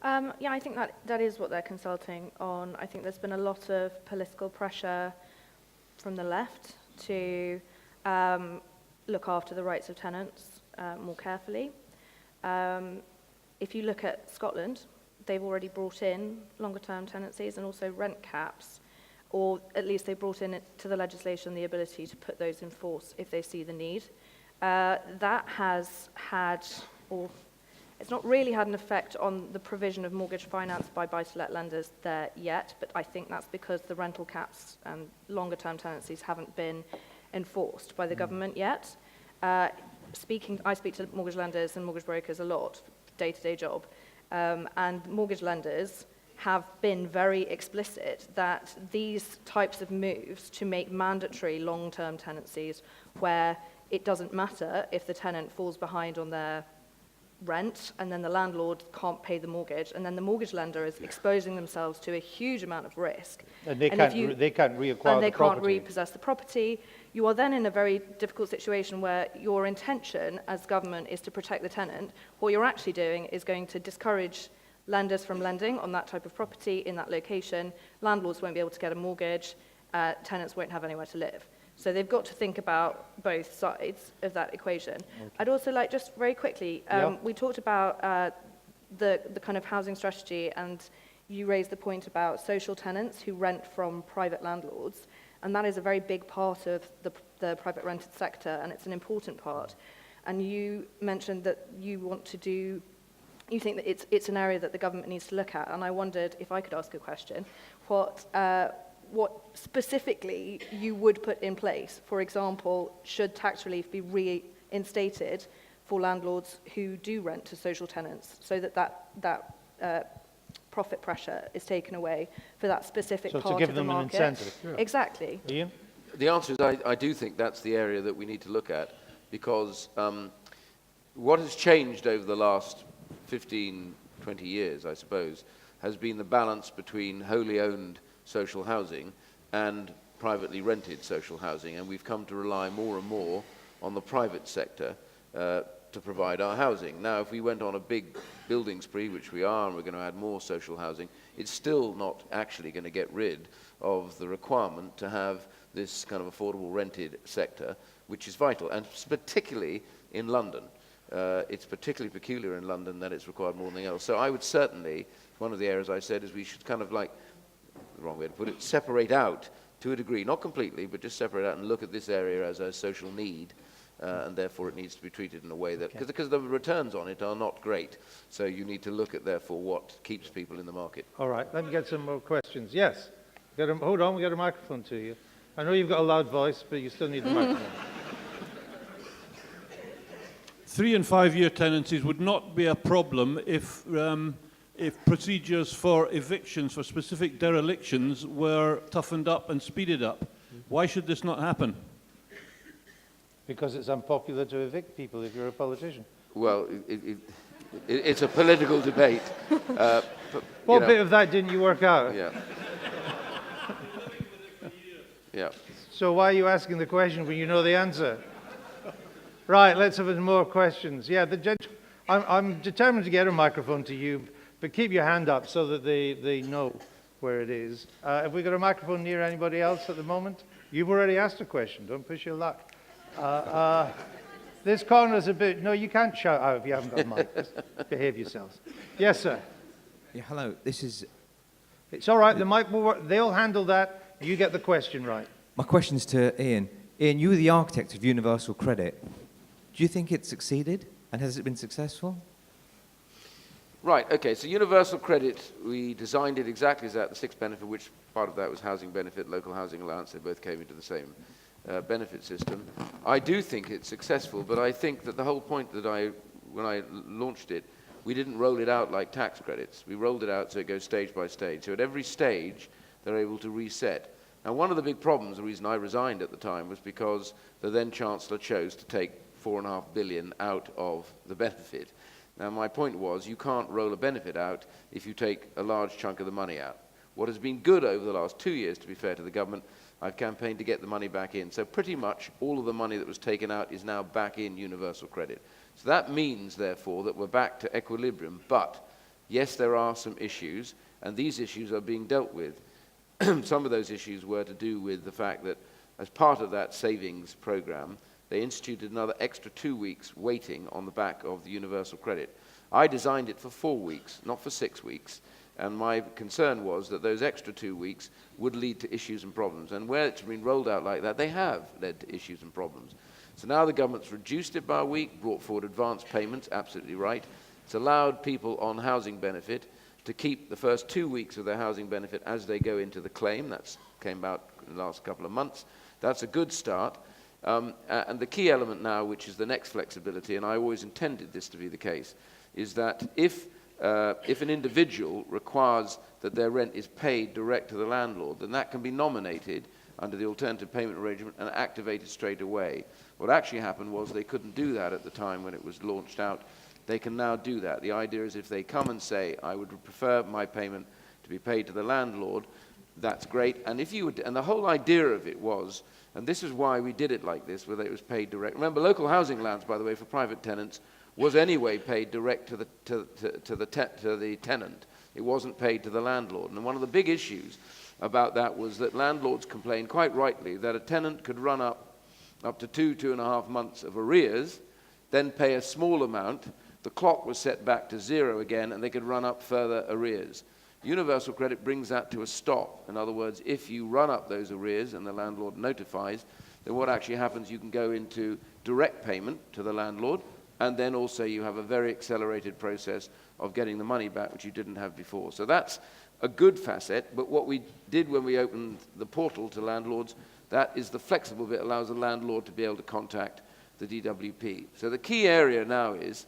D: Yeah, I think that is what they're consulting on. I think there's been a lot of political pressure from the left to look after the rights of tenants more carefully. If you look at Scotland, they've already brought in longer-term tenancies and also rent caps, or at least they brought in to the legislation the ability to put those in force if they see the need. That has had, or it's not really had an effect on the provision of mortgage finance by buy-to-let lenders there yet, but I think that's because the rental caps and longer-term tenancies haven't been enforced by the government yet. I speak to mortgage lenders and mortgage brokers a lot, day-to-day job, and mortgage lenders have been very explicit that these types of moves to make mandatory long-term tenancies where it doesn't matter if the tenant falls behind on their rent and then the landlord can't pay the mortgage and then the mortgage lender is exposing themselves to a huge amount of risk.
A: And they can't reacquire the property.
D: And they can't repossess the property. You are then in a very difficult situation where your intention as government is to protect the tenant. What you're actually doing is going to discourage lenders from lending on that type of property in that location. Landlords won't be able to get a mortgage. Tenants won't have anywhere to live. So they've got to think about both sides of that equation. Okay. I'd also like, just very quickly, we talked about the kind of housing strategy, and you raised the point about social tenants who rent from private landlords, and that is a very big part of the private rented sector, and it's an important part. And you mentioned that you think that it's an area that the government needs to look at, and I wondered if I could ask a question, what specifically you would put in place. For example, should tax relief be reinstated for landlords who do rent to social tenants so that profit pressure is taken away for that specific part of the market? So to give them an incentive. Yeah. Exactly.
A: Ian?
E: The answer is I do think that's the area that we need to look at, because what has changed over the last 15, 20 years, I suppose, has been the balance between wholly owned social housing and privately rented social housing, and we've come to rely more and more on the private sector to provide our housing. Now, if we went on a big building spree, which we are, and we're going to add more social housing, it's still not actually going to get rid of the requirement to have this kind of affordable rented sector, which is vital, and particularly in London. It's particularly peculiar in London that it's required more than anything else. So I would certainly, one of the areas I said is we should kind of like, the wrong way to put it, separate out to a degree, not completely, but just separate out and look at this area as a social need, and therefore it needs to be treated in a way that, because the returns on it are not great, so you need to look at, therefore, what keeps people in the market.
A: All right, let me get some more questions. Yes, hold on, we got a microphone to you. I know you've got a loud voice, but you still need the microphone.
K: 3- and 5-year tenancies would not be a problem if procedures for evictions for specific derelictions were toughened up and speeded up. Why should this not happen?
A: Because it's unpopular to evict people if you're a politician.
E: Well, it's a political debate.
A: What bit of that didn't you work out?
E: Yeah. Yeah.
A: So why are you asking the question when you know the answer? Right, let's have more questions. Yeah, I'm determined to get a microphone to you, but keep your hand up so that they know where it is. Have we got a microphone near anybody else at the moment? You've already asked a question. Don't push your luck. This corner's a bit... No, you can't shout out if you haven't got a mic. Just behave yourselves. Yes, sir.
L: Yeah, hello. This is...
A: It's all right. The mic will work. They'll handle that. You get the question right.
L: My question's to Ian. Ian, you were the architect of universal credit. Do you think it's succeeded, and has it been successful?
E: Right, okay, so universal credit, we designed it exactly as that, the sixth benefit, which part of that was housing benefit, local housing allowance, they both came into the same benefit system. I do think it's successful, but I think that the whole point that when I launched it, we didn't roll it out like tax credits. We rolled it out so it goes stage by stage. So at every stage, they're able to reset. Now, one of the big problems, the reason I resigned at the time, was because the then Chancellor chose to take $4.5 billion out of the benefit. Now, my point was, you can't roll a benefit out if you take a large chunk of the money out. What has been good over the last 2 years, to be fair to the government, I've campaigned to get the money back in. So pretty much all of the money that was taken out is now back in universal credit. So that means, therefore, that we're back to equilibrium. But, yes, there are some issues, and these issues are being dealt with. Some of those issues were to do with the fact that, as part of that savings program, they instituted another extra 2 weeks waiting on the back of the universal credit. I designed it for 4 weeks, not for 6 weeks. And my concern was that those extra 2 weeks would lead to issues and problems. And where it's been rolled out like that, they have led to issues and problems. So now the government's reduced it by a week, brought forward advance payments, absolutely right. It's allowed people on housing benefit to keep the first 2 weeks of their housing benefit as they go into the claim. That's came out in the last couple of months. That's a good start. And the key element now, which is the next flexibility, and I always intended this to be the case, is that if an individual requires that their rent is paid direct to the landlord, then that can be nominated under the alternative payment arrangement and activated straight away. What actually happened was they couldn't do that at the time when it was launched out. They can now do that. The idea is if they come and say, I would prefer my payment to be paid to the landlord, that's great. And if you would, and the whole idea of it was, and this is why we did it like this, whether it was paid direct. Remember, local housing allowance, by the way, for private tenants was anyway paid direct to the tenant. It wasn't paid to the landlord. And one of the big issues about that was that landlords complained quite rightly that a tenant could run up to 2.5 months of arrears, then pay a small amount. The clock was set back to 0 again, and they could run up further arrears. Universal credit brings that to a stop. In other words, if you run up those arrears and the landlord notifies, then what actually happens, you can go into direct payment to the landlord, and then also you have a very accelerated process of getting the money back, which you didn't have before. So that's a good facet, but what we did when we opened the portal to landlords, that is the flexible bit, allows the landlord to be able to contact the DWP. So the key area now is,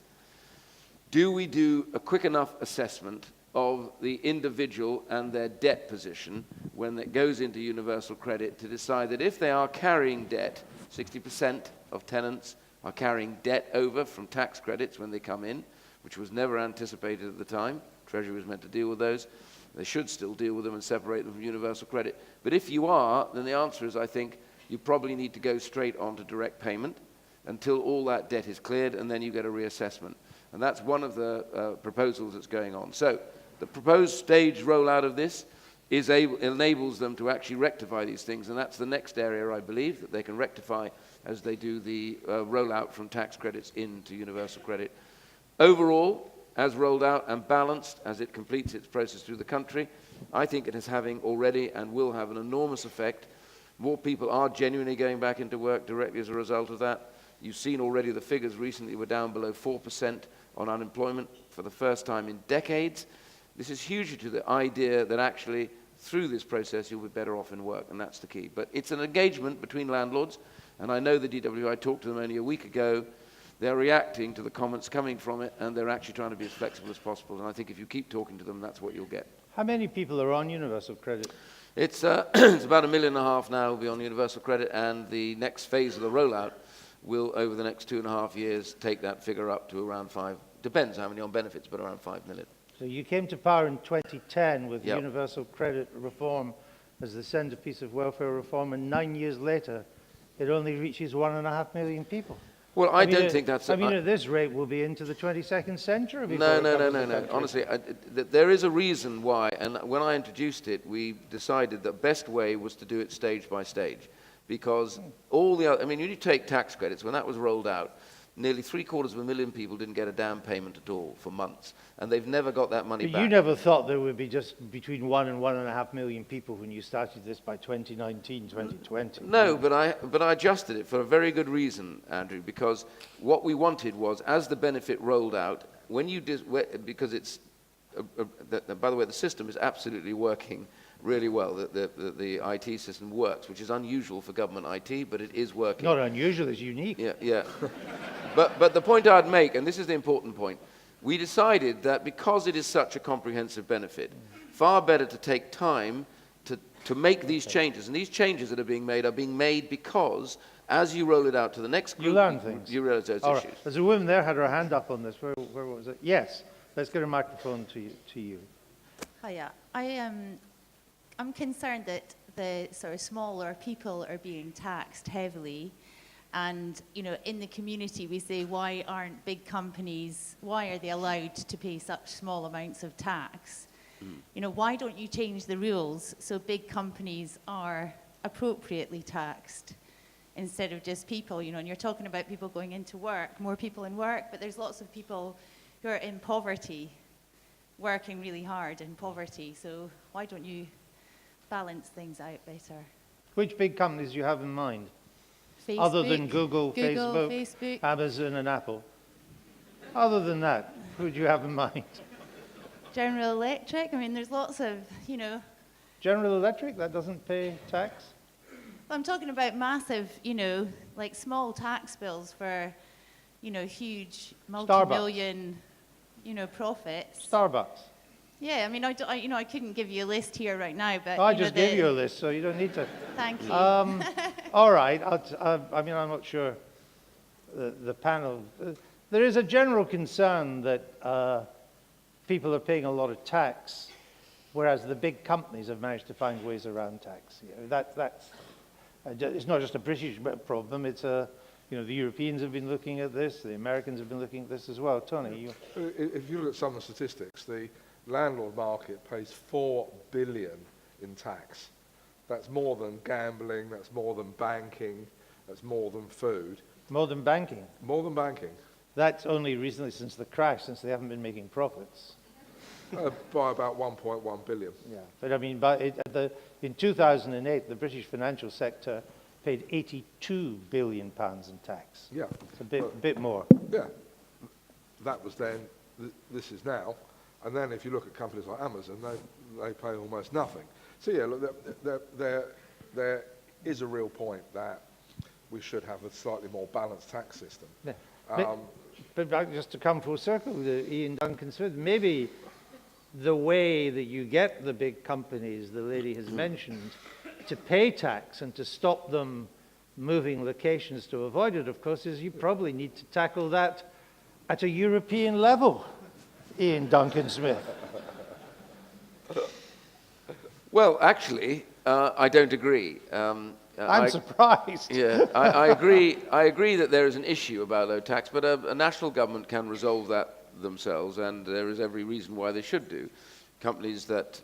E: do we do a quick enough assessment of the individual and their debt position when it goes into universal credit to decide that if they are carrying debt, 60% of tenants are carrying debt over from tax credits when they come in, which was never anticipated at the time. Treasury was meant to deal with those. They should still deal with them and separate them from universal credit. But if you are, then the answer is, I think, you probably need to go straight on to direct payment until all that debt is cleared, and then you get a reassessment. And that's one of the proposals that's going on. So the proposed stage rollout of this enables them to actually rectify these things, and that's the next area, I believe, that they can rectify as they do the rollout from tax credits into universal credit. Overall, as rolled out and balanced as it completes its process through the country, I think it is having already and will have an enormous effect. More people are genuinely going back into work directly as a result of that. You've seen already the figures recently were down below 4% on unemployment for the first time in decades. This is hugely to the idea that actually through this process you'll be better off in work, and that's the key. But it's an engagement between landlords, and I know the DWI, I talked to them only a week ago. They're reacting to the comments coming from it, and they're actually trying to be as flexible as possible. And I think if you keep talking to them, that's what you'll get.
A: How many people are on universal credit?
E: It's about 1.5 million now will be on universal credit, and the next phase of the rollout will, over the next 2.5 years, take that figure up to around 5. Depends how many on benefits, but around 5 million.
A: So you came to power in 2010 with
E: Yep.
A: universal credit reform as the centerpiece of welfare reform, and 9 years later, it only reaches 1.5 million people.
E: Well, I don't think that's...
A: I mean, at this rate, we'll be into the 22nd century before
E: No.
A: it comes to the country.
E: Honestly, there is a reason why, and when I introduced it, we decided the best way was to do it stage by stage. Because all the other... I mean, you take tax credits, when that was rolled out, nearly 750,000 people didn't get a down payment at all for months. And they've never got that money
A: But
E: back.
A: you never thought there would be just between 1 and 1.5 million people when you started this by 2019, 2020.
E: No, but I adjusted it for a very good reason, Andrew, because what we wanted was, as the benefit rolled out, when you because it's, by the way, the system is absolutely working really well. The IT system works, which is unusual for government IT, but it is working.
A: Not unusual, it's unique.
E: Yeah. But the point I'd make, and this is the important point, we decided that because it is such a comprehensive benefit, far better to take time to make these changes. And these changes that are being made because as you roll it out to the next group,
A: You learn things.
E: you realize those
A: All
E: issues.
A: right. There's a woman there had her hand up on this. Where was it? Yes. Let's get a microphone to you.
M: Hiya. I'm concerned that the sort of smaller people are being taxed heavily. And, you know, in the community we say, why aren't big companies, why are they allowed to pay such small amounts of tax? You know, why don't you change the rules so big companies are appropriately taxed instead of just people, you know, and you're talking about people going into work, more people in work, but there's lots of people who are in poverty, working really hard in poverty. So why don't you balance things out better?
A: Which big companies do you have in mind?
M: Facebook,
A: Other than Google,
M: Facebook,
A: Amazon and Apple. Other than that, who do you have in mind?
M: General Electric. I mean, there's lots of,
A: General Electric, that doesn't pay tax?
M: I'm talking about massive, like small tax bills for, huge multi-million, profits.
A: Starbucks.
M: Yeah, I mean, I couldn't give you a list here right now, but
A: I just gave you a list, so you don't need to.
M: Thank you.
A: All right. I mean, I'm not sure the panel. There is a general concern that people are paying a lot of tax, whereas the big companies have managed to find ways around tax. That's it's not just a British problem. It's the Europeans have been looking at this. The Americans have been looking at this as well. Tony,
C: if you look at some of the statistics, the landlord market pays $4 billion in tax. That's more than gambling, that's more than banking, that's more than food.
A: More than banking?
C: More than banking.
A: That's only recently since the crash, since they haven't been making profits.
C: By about 1.1 billion.
A: Yeah, but I mean, in 2008, the British financial sector paid 82 billion pounds in tax.
C: Yeah.
A: It's a bit more.
C: Yeah. That was then, this is now. And then if you look at companies like Amazon, they pay almost nothing. So yeah, look, there is a real point that we should have a slightly more balanced tax system.
A: Yeah. But just to come full circle, Ian Duncan Smith, maybe the way that you get the big companies the lady has mentioned to pay tax and to stop them moving locations to avoid it, of course, is you probably need to tackle that at a European level, Ian Duncan Smith.
E: Well, actually, I don't agree.
A: I'm surprised.
E: Yeah, I agree. I agree that there is an issue about low tax, but a national government can resolve that themselves, and there is every reason why they should do. Companies that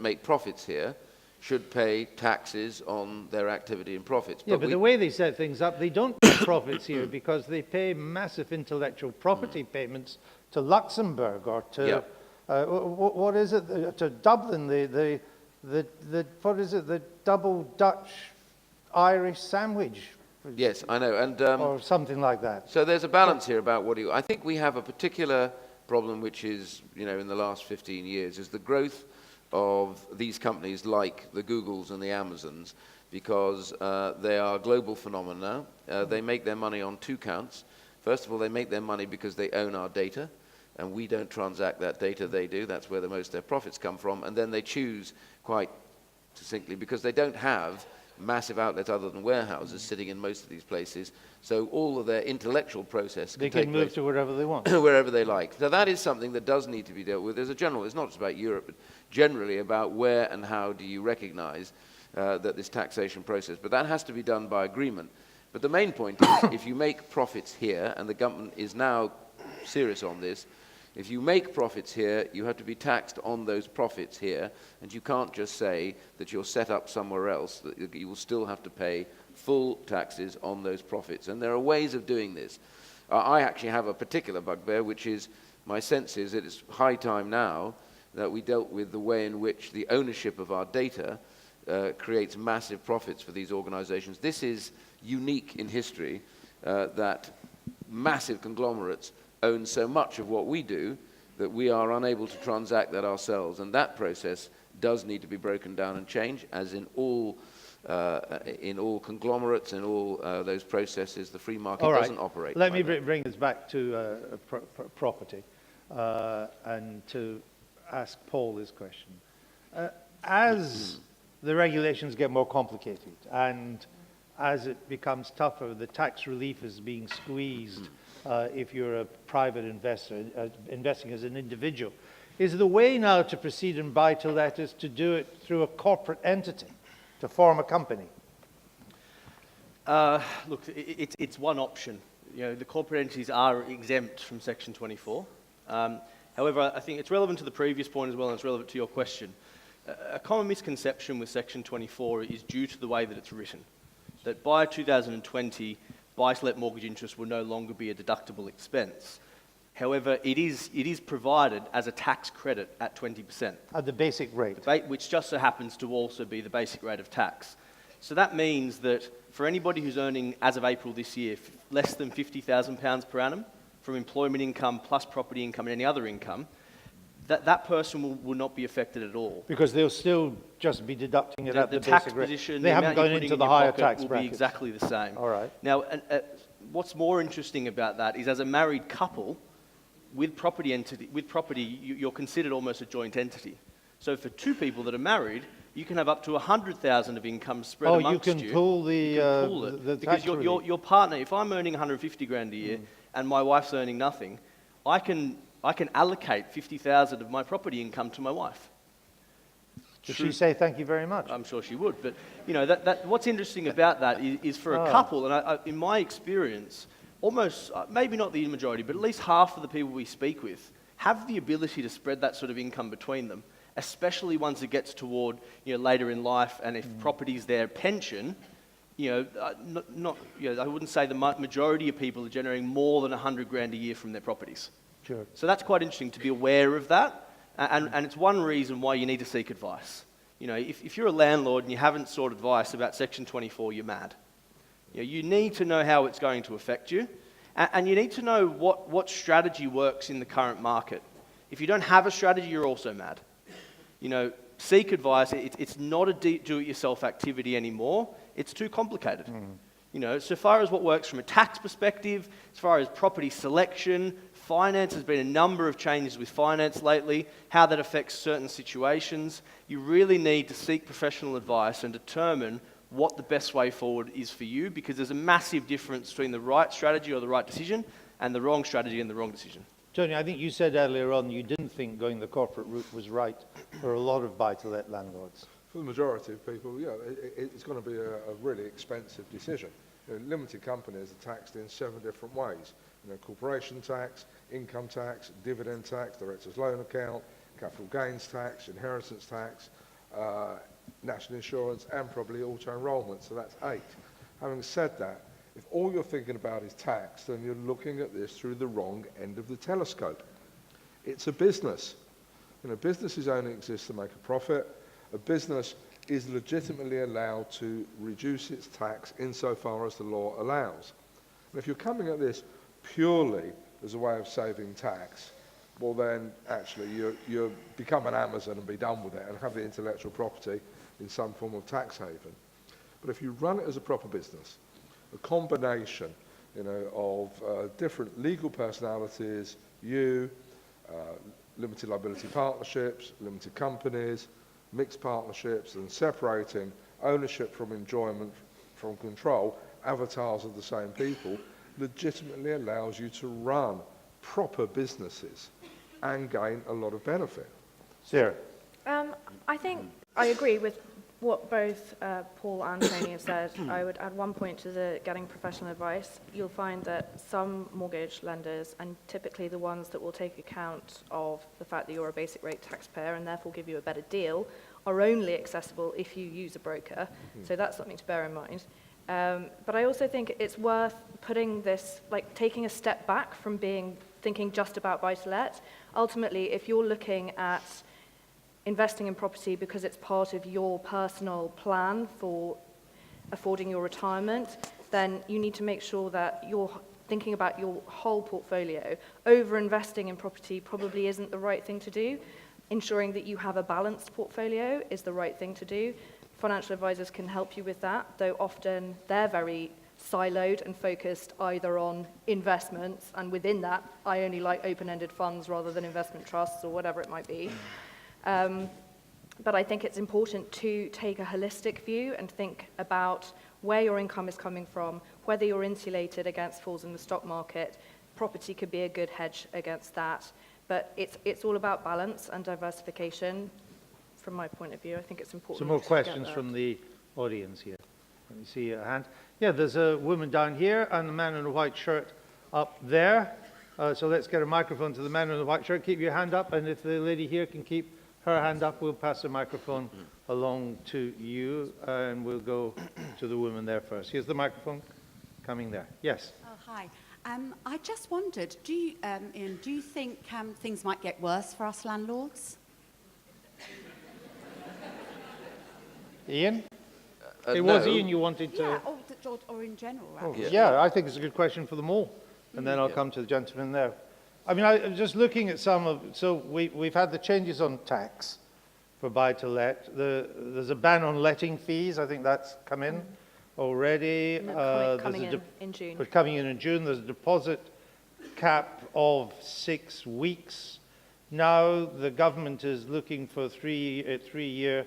E: make profits here should pay taxes on their activity and profits.
A: Yeah, but the way they set things up, they don't pay profits here because they pay massive intellectual property payments to Luxembourg or to what is it? To Dublin, what is it? The double Dutch Irish sandwich.
E: Yes, I know, and
A: or something like that.
E: So there's a balance here about what do you. I think we have a particular problem, which is, in the last 15 years, is the growth of these companies like the Googles and the Amazons, because they are global phenomena. They make their money on two counts. First of all, they make their money because they own our data, and we don't transact that data, they do. That's where most of their profits come from. And then they choose quite succinctly, because they don't have massive outlets other than warehouses sitting in most of these places. So all of their intellectual process
A: they can move to wherever they want.
E: wherever they like. So that is something that does need to be dealt with. As a general, it's not just about Europe, but generally about where and how do you recognize that this taxation process. But that has to be done by agreement. But the main point is, if you make profits here, and the government is now serious on this, if you make profits here, you have to be taxed on those profits here, and you can't just say that you're set up somewhere else, that you will still have to pay full taxes on those profits. And there are ways of doing this. I actually have a particular bugbear, which is, my sense is that it's high time now that we dealt with the way in which the ownership of our data creates massive profits for these organizations. This is unique in history, that massive conglomerates own so much of what we do that we are unable to transact that ourselves. And that process does need to be broken down and changed, as in all conglomerates and all those processes, the free market doesn't operate.
A: Let me bring this back to property and to ask Paul this question. As the regulations get more complicated and as it becomes tougher, the tax relief is being squeezed if you're a private investor, investing as an individual. Is the way now to proceed in buy-to-let is to do it through a corporate entity, to form a company?
B: Look, it's one option. The corporate entities are exempt from Section 24. However, I think it's relevant to the previous point as well, and it's relevant to your question. A common misconception with Section 24 is due to the way that it's written, that by 2020, buy-to-let mortgage interest will no longer be a deductible expense. However, it is provided as a tax credit at 20%.
A: At the basic rate.
B: Which just so happens to also be the basic rate of tax. So that means that for anybody who's earning, as of April this year, less than £50,000 per annum from employment income plus property income and any other income, that person will not be affected at all.
A: Because they'll still just be deducting it at the
B: tax
A: basic rate.
B: position,
A: They
B: the
A: haven't
B: amount you're
A: gone
B: putting
A: into
B: in
A: the
B: your
A: higher
B: pocket
A: tax
B: will
A: brackets.
B: be exactly the same.
A: All right.
B: Now, what's more interesting about that is as a married couple, with property, you're considered almost a joint entity. So for two people that are married, you can have up to 100,000 of income spread amongst you.
A: You can pull the
B: because
A: tax
B: your partner, if I'm earning 150 grand a year and my wife's earning nothing, I can allocate 50,000 of my property income to my wife.
A: Does she say thank you very much?
B: I'm sure she would, but you know what's interesting about that is for a couple, and in my experience, almost maybe not the majority, but at least half of the people we speak with have the ability to spread that sort of income between them, especially once it gets toward later in life, and if property's their pension. I wouldn't say the majority of people are generating more than 100 grand a year from their properties.
A: Sure.
B: So that's quite interesting to be aware of that. And it's one reason why you need to seek advice. If you're a landlord and you haven't sought advice about Section 24, you're mad. You need to know how it's going to affect you, and you need to know what strategy works in the current market. If you don't have a strategy, you're also mad. Seek advice. It's not a do-it-yourself activity anymore. It's too complicated. So far as what works from a tax perspective, as far as property selection, finance, there's been a number of changes with finance lately, how that affects certain situations. You really need to seek professional advice and determine what the best way forward is for you, because there's a massive difference between the right strategy or the right decision and the wrong strategy and the wrong decision.
A: Tony, I think you said earlier on you didn't think going the corporate route was right for a lot of buy-to-let landlords.
C: For the majority of people, it's going to be a really expensive decision. Limited companies are taxed in 7 different ways. Corporation tax, income tax, dividend tax, director's loan account, capital gains tax, inheritance tax, national insurance, and probably auto-enrolment, so that's 8. Having said that, if all you're thinking about is tax, then you're looking at this through the wrong end of the telescope. It's a business. Businesses only exist to make a profit. A business is legitimately allowed to reduce its tax insofar as the law allows. And if you're coming at this purely as a way of saving tax, well then actually you become an Amazon and be done with it and have the intellectual property in some form of tax haven. But if you run it as a proper business, a combination of different legal personalities, limited liability partnerships, limited companies, mixed partnerships, and separating ownership from enjoyment from control, avatars of the same people, legitimately allows you to run proper businesses and gain a lot of benefit.
A: Sarah?
D: I think I agree with what both Paul and Tony have said. I would add one point to the getting professional advice. You'll find that some mortgage lenders, and typically the ones that will take account of the fact that you're a basic rate taxpayer and therefore give you a better deal, are only accessible if you use a broker. So that's something to bear in mind. But I also think it's worth putting this, taking a step back from thinking just about buy-to-let. Ultimately, if you're looking at investing in property because it's part of your personal plan for affording your retirement, then you need to make sure that you're thinking about your whole portfolio. Over-investing in property probably isn't the right thing to do. Ensuring that you have a balanced portfolio is the right thing to do. Financial advisors can help you with that, though often they're very siloed and focused either on investments, and within that, I only like open-ended funds rather than investment trusts or whatever it might be. But I think it's important to take a holistic view and think about where your income is coming from, whether you're insulated against falls in the stock market. Property could be a good hedge against that. But it's all about balance and diversification. From my point of view, I think it's important.
A: Some more questions from the audience here. Let me see a hand. Yeah, there's a woman down here and a man in a white shirt up there. So let's get a microphone to the man in the white shirt. Keep your hand up, and if the lady here can keep her hand up, we'll pass the microphone along to you, and we'll go to the woman there first. Here's the microphone coming there. Yes.
N: Oh, hi. I just wondered, Ian, do you think things might get worse for us landlords?
A: Ian? It was
E: no.
A: Ian you wanted to...
N: Yeah, or in general,
A: Oh,
N: actually.
A: yeah, I think it's a good question for them all. And then I'll come to the gentleman there. I mean, I was just looking at some of... So we've had the changes on tax for buy-to-let. There's a ban on letting fees. I think that's come in already.
D: No, coming in June.
A: But coming in June. There's a deposit cap of 6 weeks. Now the government is looking for three-year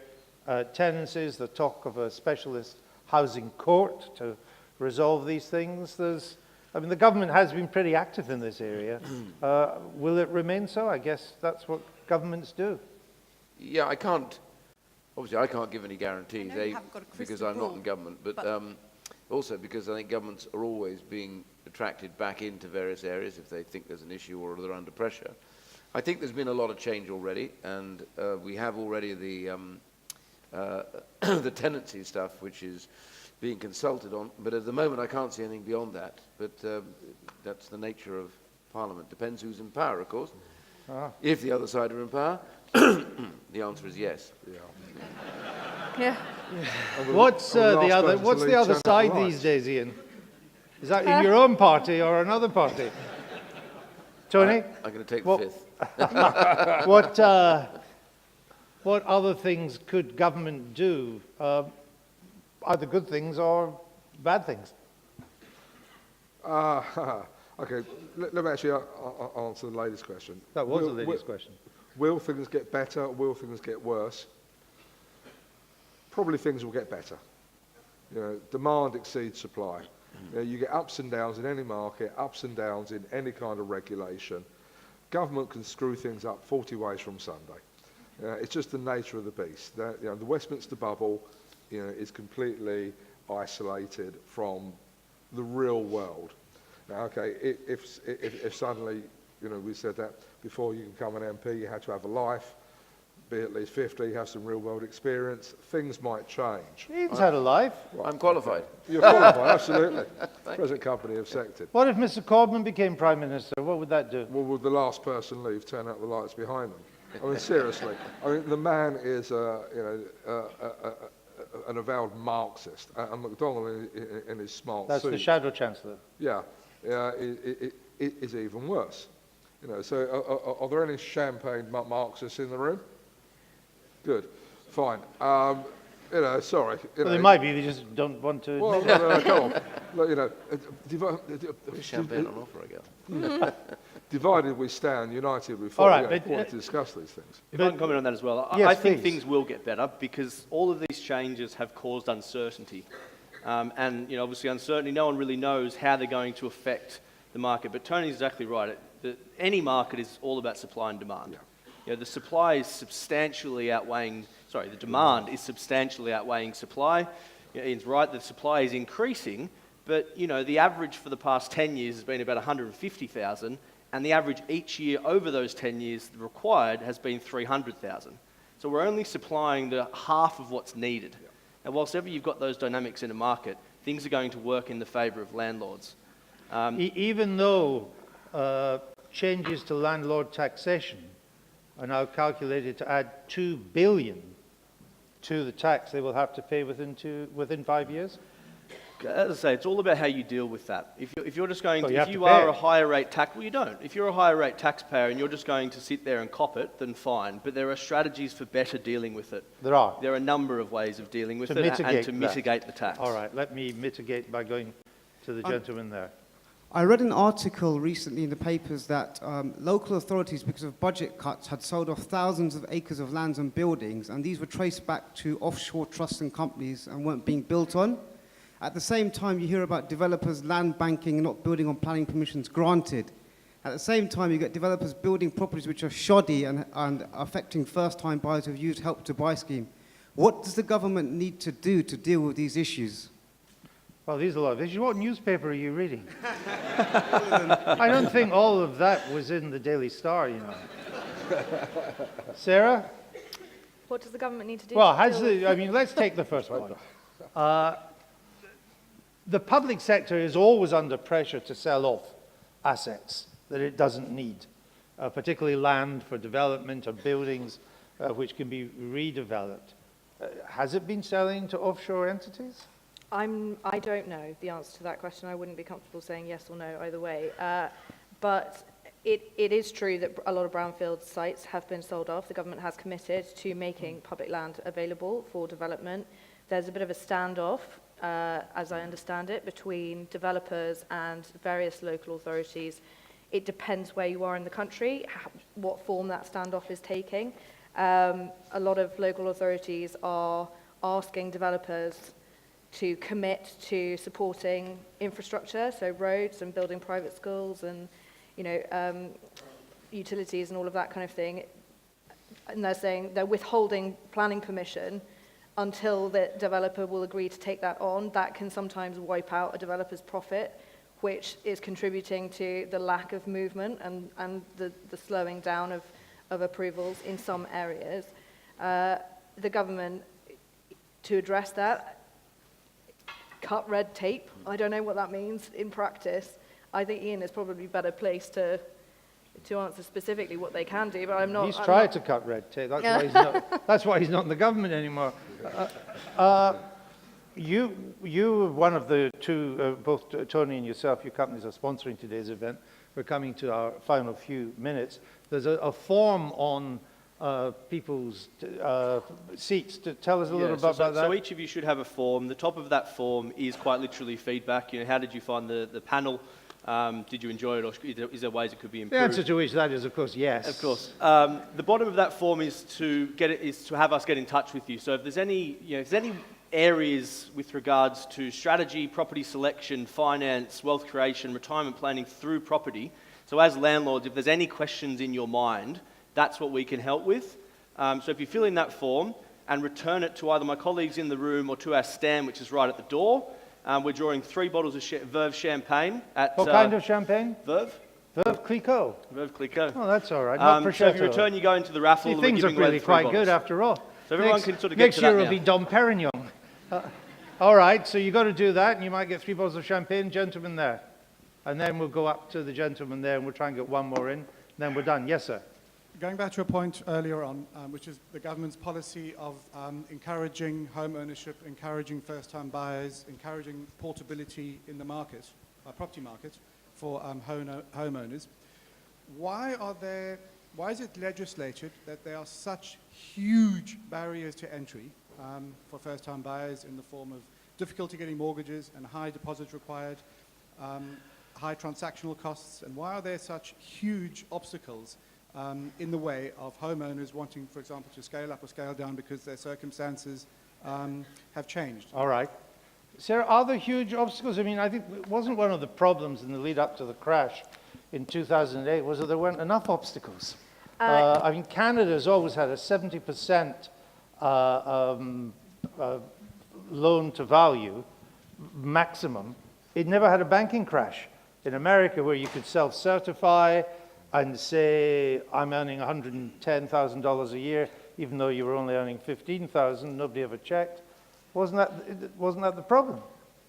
A: tenancies. The talk of a specialist housing court to resolve these things. I mean, the government has been pretty active in this area. Will it remain so? I guess that's what governments do.
E: Yeah, obviously I can't give any guarantees,
N: I know you haven't got a crystal
E: because I'm not
N: ball,
E: in government, but also because I think governments are always being attracted back into various areas if they think there's an issue or they're under pressure. I think there's been a lot of change already, and we have already the tenancy stuff, which is being consulted on, but at the moment I can't see anything beyond that. But that's the nature of Parliament. Depends who's in power, of course. If the other side are in power, the answer is yes.
D: Yeah.
A: What's the other side these days, Ian? Is that in your own party or another party? Tony?
E: I'm going to take the fifth.
A: What other things could government do? Either good things or bad things?
C: Okay, let me actually answer the lady's question.
A: That was the lady's question.
C: Will things get better? Will things get worse? Probably things will get better. You know, demand exceeds supply. You know, you get ups and downs in any market, ups and downs in any kind of regulation. Government can screw things up 40 ways from Sunday. It's just the nature of the beast. The Westminster bubble, is completely isolated from the real world. Now, okay, if suddenly, we said that before you can become an MP, you had to have a life, be at least 50, have some real world experience, things might change.
A: Ian's had a life.
E: I'm qualified.
C: You're qualified, absolutely. Present company have sected.
A: What if Mr. Corbyn became Prime Minister? What would that do?
C: Well, would the last person leave turn out the lights behind them? I mean, seriously. I mean, the man is, an avowed Marxist, and MacDonald in his smart
A: That's
C: suit.
A: the Shadow Chancellor.
C: Yeah, it is even worse. So are there any champagne Marxists in the room? Good, fine. Sorry.
A: Well, there might be, they just don't want to.
C: Well, no, come on.
E: There's champagne on offer, I guess.
C: Divided we stand, united we fall.
A: All right,
C: important to discuss these things.
B: If I can comment on that as well. I think things will get better because all of these changes have caused uncertainty. And obviously uncertainty, no one really knows how they're going to affect the market. But Tony's exactly right. Any market is all about supply and demand. The demand is substantially outweighing supply. Ian's right, the supply is increasing, but the average for the past 10 years has been about 150,000, and the average each year over those 10 years required has been 300,000. So we're only supplying the half of what's needed. And whilst ever you've got those dynamics in a market, things are going to work in the favour of landlords.
A: Even though changes to landlord taxation are now calculated to add 2 billion to the tax they will have to pay within 5 years?
B: As I say, it's all about how you deal with that. If you're just going,
A: Well,
B: if you are a higher rate well, you don't. If you're a higher rate taxpayer and you're just going to sit there and cop it, then fine. But there are strategies for better dealing with it.
A: There are.
B: There are a number of ways of dealing with it and to mitigate the tax.
A: All right, let me mitigate by going to the gentleman there.
O: I read an article recently in the papers that local authorities, because of budget cuts, had sold off thousands of acres of lands and buildings, and these were traced back to offshore trusts and companies and weren't being built on. At the same time, you hear about developers land banking and not building on planning permissions granted. At the same time, you get developers building properties which are shoddy and affecting first-time buyers who've used Help to Buy scheme. What does the government need to do to deal with these issues?
A: Well, these are a lot of issues. What newspaper are you reading? I don't think all of that was in the Daily Star, Sarah?
D: What does the government need to do?
A: Well, let's take the first one. The public sector is always under pressure to sell off assets that it doesn't need, particularly land for development or buildings which can be redeveloped. Has it been selling to offshore entities?
D: I don't know the answer to that question. I wouldn't be comfortable saying yes or no either way. But it is true that a lot of brownfield sites have been sold off. The government has committed to making public land available for development. There's a bit of a standoff, as I understand it, between developers and various local authorities. It depends where you are in the country, what form that standoff is taking. A lot of local authorities are asking developers to commit to supporting infrastructure, so roads and building private schools and, utilities and all of that kind of thing. And they're saying they're withholding planning permission until the developer will agree to take that on. That can sometimes wipe out a developer's profit, which is contributing to the lack of movement and the slowing down of approvals in some areas. The government, to address that, cut red tape. I don't know what that means in practice. I think Ian is probably better placed to answer specifically what they can do, but I'm not...
A: He's tried to cut red tape. That's why he's not in the government anymore. You one of the two, both Tony and yourself, your companies are sponsoring today's event. We're coming to our final few minutes. There's a form on people's seats. To tell us a little bit about that.
B: So each of you should have a form. The top of that form is quite literally feedback. How did you find the panel? Did you enjoy it, or is there ways it could be improved?
A: The answer to which that is, of course, yes.
B: Of course. The bottom of that form is to have us get in touch with you. So if there's any areas with regards to strategy, property selection, finance, wealth creation, retirement planning through property. So as landlords, if there's any questions in your mind, that's what we can help with. So if you fill in that form and return it to either my colleagues in the room or to our stand, which is right at the door, we're drawing 3 bottles of Veuve champagne.
A: What kind of champagne?
B: Veuve.
A: Veuve Clicquot.
B: Veuve Clicquot.
A: Oh, that's all right. Not
B: so if you return, you go into the raffle.
A: See, things are really quite good after all.
B: So everyone can sort of get
A: next
B: to
A: year
B: that
A: it'll be Dom Perignon. All right, so you've got to do that, and you might get 3 bottles of champagne, gentlemen there. And then we'll go up to the gentleman there, and we'll try and get one more in, and then we're done. Yes, sir.
P: Going back to a point earlier on, which is the government's policy of encouraging home ownership, encouraging first-time buyers, encouraging portability in the market, property market, for homeowners. Why is it legislated that there are such huge barriers to entry for first-time buyers in the form of difficulty getting mortgages and high deposits required, high transactional costs, and why are there such huge obstacles in the way of homeowners wanting, for example, to scale up or scale down because their circumstances have changed?
A: All right. Sarah, are there huge obstacles? I mean, I think it wasn't one of the problems in the lead up to the crash in 2008 was that there weren't enough obstacles. I mean, Canada's always had a 70% loan to value maximum. It never had a banking crash. In America, where you could self-certify and say, I'm earning $110,000 a year, even though you were only earning $15,000, nobody ever checked. Wasn't that the problem?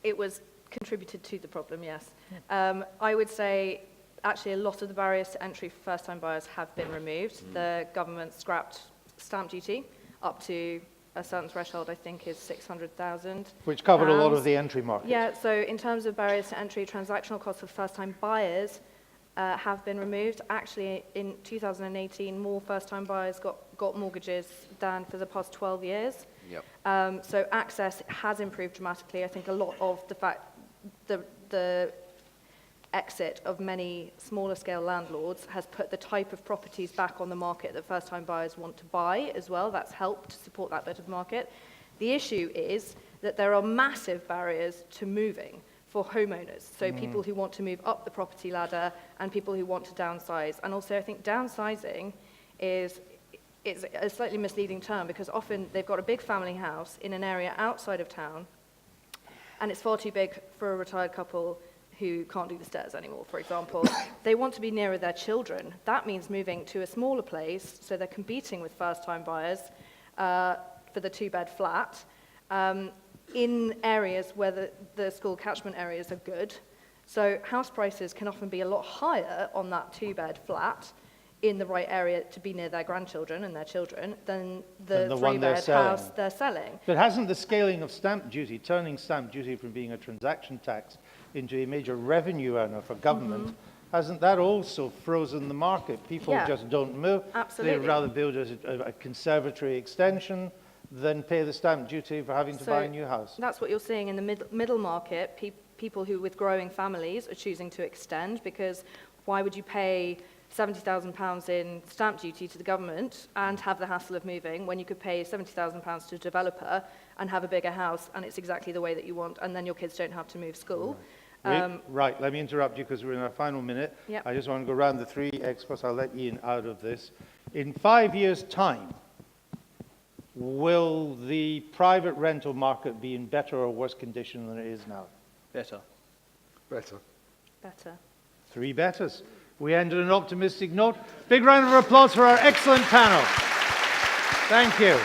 D: It was contributed to the problem, yes. I would say, actually, a lot of the barriers to entry for first-time buyers have been removed. The government scrapped stamp duty up to a certain threshold, I think, is 600,000.
A: Which covered a lot of the entry market.
D: Yeah, so in terms of barriers to entry, transactional costs for first-time buyers have been removed. Actually, in 2018, more first-time buyers got mortgages than for the past 12 years.
E: Yep.
D: So access has improved dramatically. I think a lot of the fact the exit of many smaller scale landlords has put the type of properties back on the market that first time buyers want to buy as well. That's helped to support that bit of the market. The issue is that there are massive barriers to moving for homeowners. So people who want to move up the property ladder and people who want to downsize. And also I think downsizing is a slightly misleading term because often they've got a big family house in an area outside of town and it's far too big for a retired couple who can't do the stairs anymore, for example. They want to be nearer their children. That means moving to a smaller place, so they're competing with first-time buyers for the two-bed flat in areas where the school catchment areas are good. So house prices can often be a lot higher on that two-bed flat in the right area to be near their grandchildren and their children than the
A: one they're
D: three-bed
A: selling.
D: house they're selling.
A: But hasn't the scaling of stamp duty, turning stamp duty from being a transaction tax into a major revenue earner for government, hasn't that also frozen the market? People
D: Yeah.
A: just don't move.
D: Absolutely.
A: They'd rather build a conservatory extension than pay the stamp duty for having to buy a new house.
D: That's what you're seeing in the middle market. People who with growing families are choosing to extend, because why would you pay £70,000 in stamp duty to the government and have the hassle of moving when you could pay £70,000 to a developer and have a bigger house and it's exactly the way that you want, and then your kids don't have to move school?
A: Right, let me interrupt you because we're in our final minute.
D: Yep.
A: I just want to go around the three experts. I'll let Ian out of this. In 5 years' time, will the private rental market be in better or worse condition than it is now?
B: Better.
C: Better.
D: Better.
A: Three betters. We end on an optimistic note. Big round of applause for our excellent panel. Thank you.